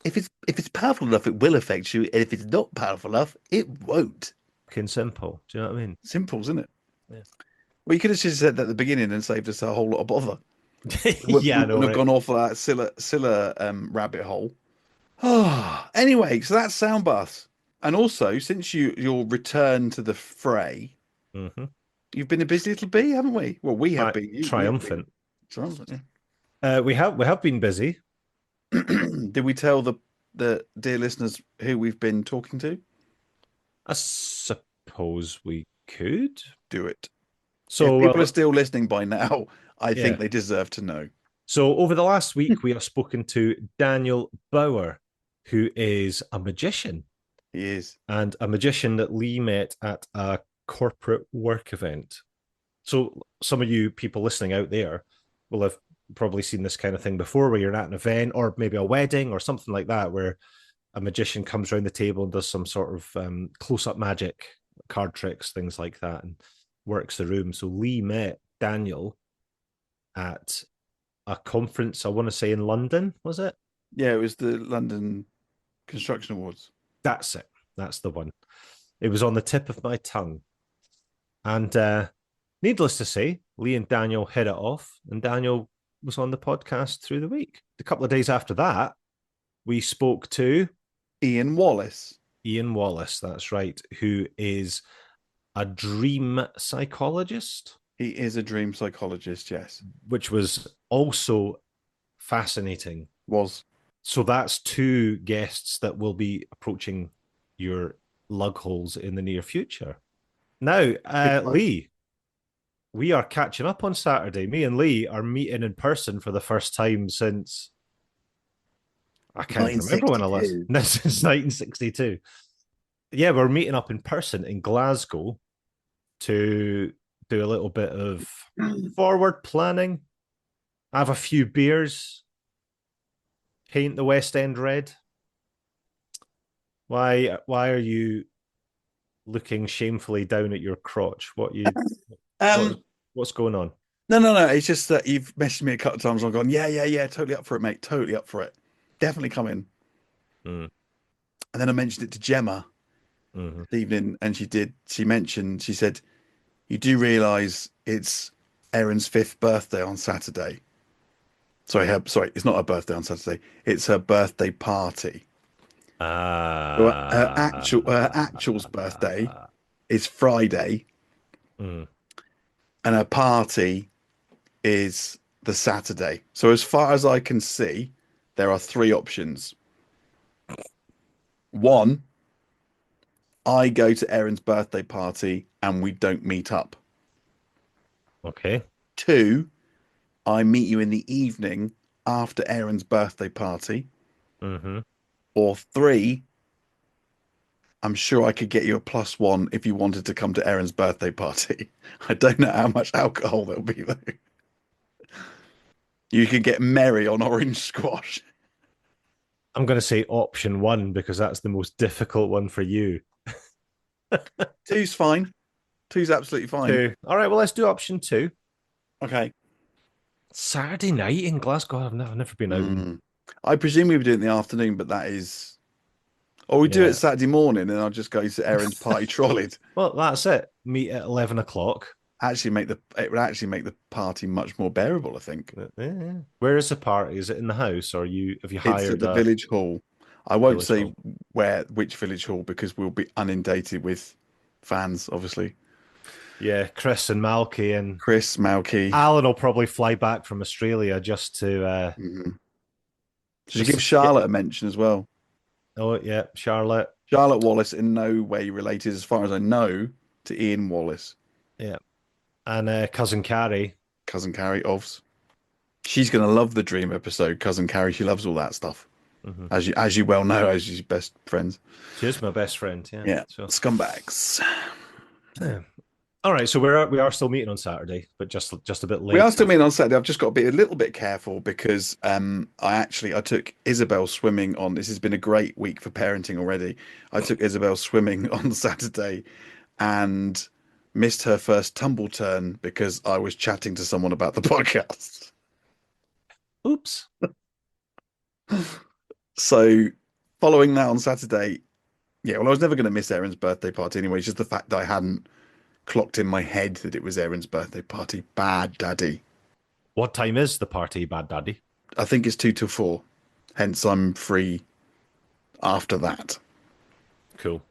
If it's powerful enough, it will affect you, and if it's not powerful enough, it won't. Fucking simple. Do you know what I mean? Simple, isn't it? Yeah. Well, you could have just said that at the beginning and saved us a whole lot of bother. Yeah, I know. Wouldn't have Right? gone off that Scylla rabbit hole. Anyway, so that's sound baths. And also, since your return to the fray, Mm-hmm. you've been a busy little bee, haven't we? Well, we have been. Triumphant. Triumphant, We have been busy. yeah. Did we tell the dear listeners who we've been talking to? I suppose we could. Do it. So If people are still listening by now, I think Yeah. they deserve to know. So over the last week, we have spoken to Daniel Bauer, who is a magician, He is. and a magician that Lee met at a corporate work event. So some of you people listening out there will have probably seen this kind of thing before, where you're at an event or maybe a wedding or something like that, where a magician comes around the table and does some sort of close-up magic, card tricks, things like that, and works the room. So Lee met Daniel at a conference, I want to say in London, was it? Yeah, it was the London Construction Awards. That's it. That's the one. It was on the tip of my tongue. And needless to say, Lee and Daniel hit it off, and Daniel was on the podcast through the week. A couple of days after that, we spoke to Ian Wallace. Ian Wallace, that's right, who is a dream psychologist. He is a dream psychologist, yes. Which was also fascinating. Was. So that's two guests that will be approaching your lug holes in the near future. Now, Lee, we are catching up on Saturday. Me and Lee are meeting in person for the first time since I can't even remember when I last. Since 1962. Yeah, we're meeting up in person in Glasgow to do a little bit of forward planning. Have a few beers. Paint the West End red. Why are you looking shamefully down at your crotch? What's going on? No. It's just that you've messaged me a couple of times. I've gone, yeah, totally up for it, mate. Totally up for it. Definitely come in. Mm. And then I mentioned it to Gemma this evening, and she said, you do realise it's Erin's 5th birthday on Saturday. Sorry, it's not her birthday on Saturday. It's her birthday party. Her actual's birthday is Friday, and her party is the Saturday. So as far as I can see, there are 3 options. 1, I go to Erin's birthday party and we don't meet up. Okay. 2, I meet you in the evening after Erin's birthday party. Or 3, I'm sure I could get you a +1 if you wanted to come to Erin's birthday party. I don't know how much alcohol there'll be, though. You could get merry on orange squash. I'm going to say option 1 because that's the most difficult one for you. 2's fine. 2's absolutely fine. 2. All right, well, let's do option 2. Okay. Saturday night in Glasgow. I've never been out. I presume we would do it in the afternoon, but that is... Or we do it Saturday morning and I'll just go to Erin's party trolleyed. Well, that's it. Meet at 11 o'clock. It would actually make the party much more bearable, I think. Yeah. Where is the party? Is it in the house, or have you hired? It's at the village hall. I won't say which village hall because we'll be inundated with fans, obviously. Yeah, Chris and Malky and Chris, Malky. Alan will probably fly back from Australia just to. Should you give Charlotte a mention as well? Oh yeah, Charlotte. Charlotte Wallace in no way related, as far as I know, to Ian Wallace. Yeah, and cousin Carrie. Cousin Carrie, Ovs. She's gonna love the Dream episode. Cousin Carrie, she loves all that stuff, as you well know, as your best friends. She is my best friend. Yeah. Yeah, So. scumbags. Yeah. All right, so we are still meeting on Saturday, but just a bit late. We are still meeting on Saturday. I've just got to be a little bit careful because I took Isabel swimming on. This has been a great week for parenting already. I took Isabel swimming on Saturday, and missed her first tumble turn because I was chatting to someone about the podcast. Oops. So, following that on Saturday, I was never going to miss Erin's birthday party anyway. It's just the fact that I hadn't clocked in my head that it was Erin's birthday party. Bad daddy. What time is the party, Bad Daddy? I think it's 2 till 4. Hence, I'm free after that. Cool.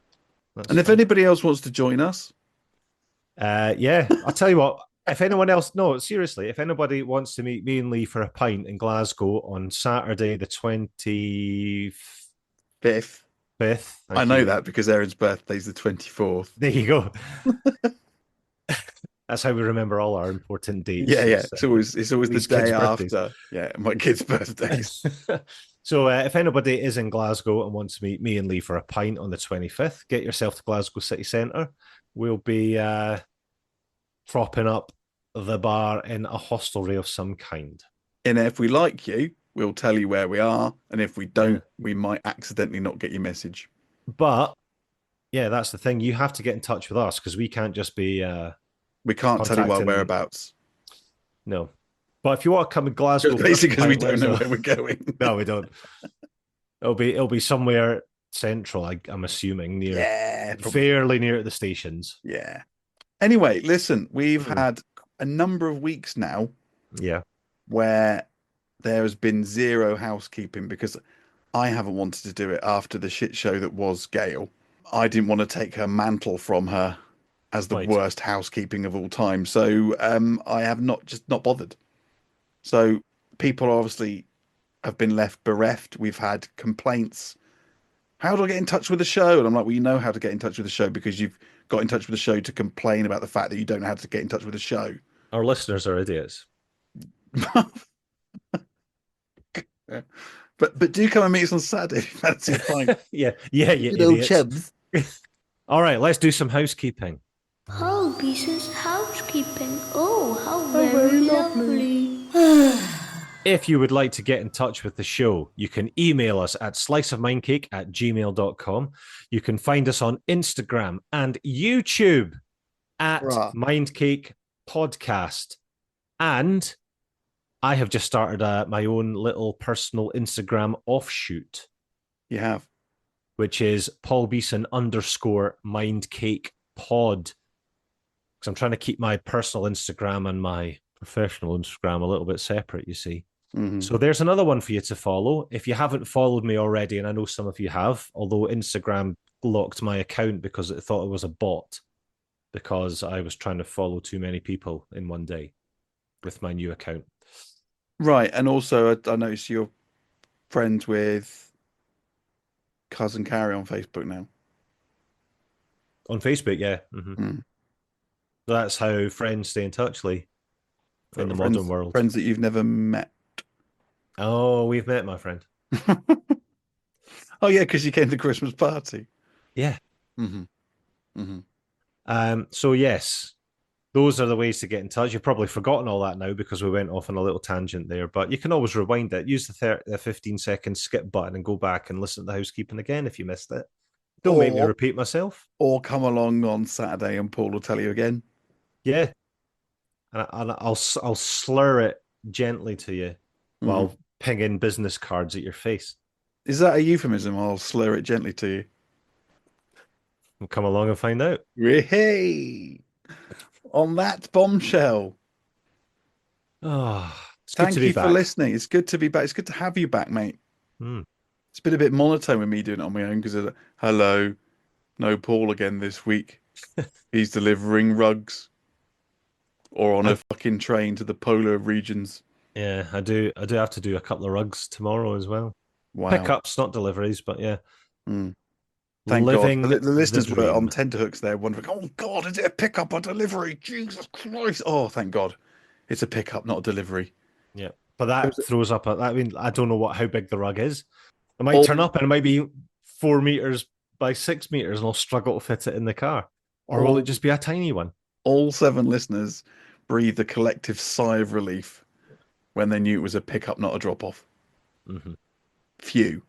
That's and if fine. anybody else wants to join us, yeah, I'll tell you what. If anyone else, no, seriously, if anybody wants to meet me and Lee for a pint in Glasgow on Saturday, the 25th. fifth. I know that because Erin's birthday's the 24th. There you go. That's how we remember all our important dates. Yeah. It's always the day after. Yeah, my kids' birthdays. So if anybody is in Glasgow and wants to meet me and Lee for a pint on the 25th, get yourself to Glasgow City Centre. We'll be propping up the bar in a hostelry of some kind. And if we like you, we'll tell you where we are. And if we don't, we might accidentally not get your message. But yeah, that's the thing. You have to get in touch with us because we can't just be. We can't tell you our whereabouts. No. But if you want to come to Glasgow, basically because we don't know where we're going. No, we don't. It'll be somewhere central. I'm assuming fairly near the stations. Yeah. Anyway, listen, we've had a number of weeks now. Yeah. Where there has been zero housekeeping because I haven't wanted to do it after the shit show that was Gail. I didn't want to take her mantle from her as the worst housekeeping of all time. So I have not bothered. So people obviously have been left bereft. We've had complaints. How do I get in touch with the show? And I'm like, well, you know how to get in touch with the show because you've got in touch with the show to complain about the fact that you don't know how to get in touch with the show. Our listeners are idiots. But do come and meet us on Saturday if you fancy a pint. yeah, you know, chubs. All right, let's do some housekeeping. Oh, pieces housekeeping. Oh, how very lovely. If you would like to get in touch with the show, you can email us at sliceofmindcake@gmail.com. You can find us on Instagram and YouTube at Mindcake Podcast. And I have just started my own little personal Instagram offshoot. You have? Which is Paul Beeson _Mindcake Pod. Because I'm trying to keep my personal Instagram and my professional Instagram a little bit separate, you see. Mm-hmm. So there's another one for you to follow. If you haven't followed me already, and I know some of you have, although Instagram locked my account because it thought it was a bot because I was trying to follow too many people in one day with my new account. Right. And also, I noticed you're friends with Cousin Carrie on Facebook now. On Facebook, yeah. Mm-hmm. That's how friends stay in touch, Lee, in the modern world. Friends that you've never met. Oh, we've met, my friend. Oh, yeah, because you came to the Christmas party. Yeah. Mm-hmm. Mm-hmm. So, yes, those are the ways to get in touch. You've probably forgotten all that now because we went off on a little tangent there, but you can always rewind it. Use the 15-second skip button and go back and listen to the housekeeping again if you missed it. Don't make me repeat myself. Or come along on Saturday and Paul will tell you again. Yeah. And I'll slur it gently to you while pinging business cards at your face. Is that a euphemism? I'll slur it gently to you. We'll come along and find out. Hey! On that bombshell. Oh, thank you for listening. It's good to be back. It's good to have you back, mate. It's been a bit monotone with me doing it on my own because hello, no Paul again this week. He's delivering rugs, or on a fucking train to the polar regions. Yeah, I do have to do a couple of rugs tomorrow as well. Wow. Pickups, not deliveries, but yeah. Mm. Thank Living God. The listeners the were on dream. tenterhooks there, wondering, "Oh God, is it a pickup or delivery? Jesus Christ!" Oh, thank God, it's a pickup, not a delivery. Yeah, but that throws up. I mean, I don't know how big the rug is. It might All- turn up and it might be 4 meters by 6 meters, and I'll struggle to fit it in the car. Or will it just be a tiny one? All 7 listeners breathed a collective sigh of relief when they knew it was a pickup, not a drop-off. Mm-hmm. Phew.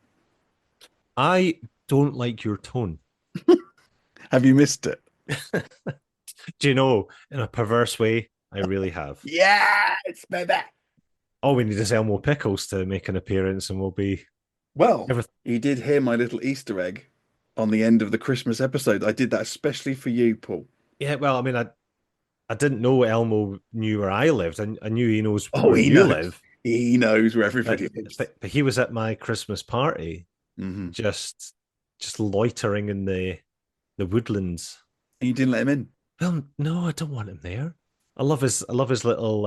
I don't like your tone. Have you missed it? Do you know, in a perverse way, I really have. Yeah, it's baby. All we need is Elmo Pickles to make an appearance, and we'll be. Well, Everything. you did hear my little Easter egg on the end of the Christmas episode. I did that especially for you, Paul. Yeah, well, I mean, I didn't know Elmo knew where I lived. I knew he knows Oh, where he you knows. live. He knows where everybody lives. But he was at my Christmas party, just loitering in the woodlands. And you didn't let him in. Well, no, I don't want him there. I love his little.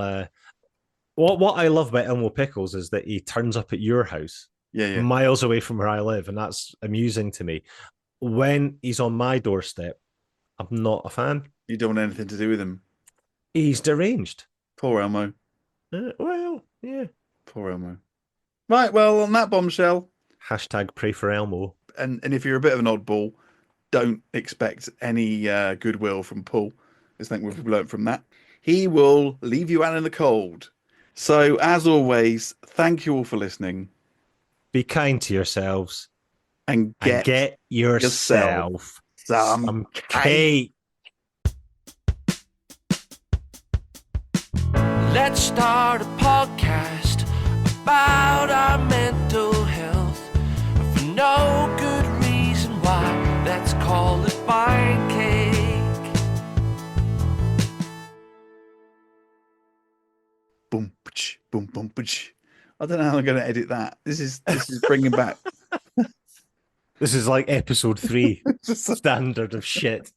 What I love about Elmo Pickles is that he turns up at your house, miles away from where I live, and that's amusing to me. When he's on my doorstep, I'm not a fan. You don't want anything to do with him. He's deranged. Poor Elmo. Well, yeah. Poor Elmo. Right, well, on that bombshell. Hashtag pray for Elmo. And if you're a bit of an oddball, don't expect any goodwill from Paul. I think we've learned from that. He will leave you out in the cold. So, as always, thank you all for listening. Be kind to yourselves. And get yourself some cake. Let's start a podcast about our mental health for no good reason why. Let's call it Pint Cake. Boom, boom, boom, boom. I don't know how I'm going to edit that. This is bringing back. This is like episode 3 standard of shit.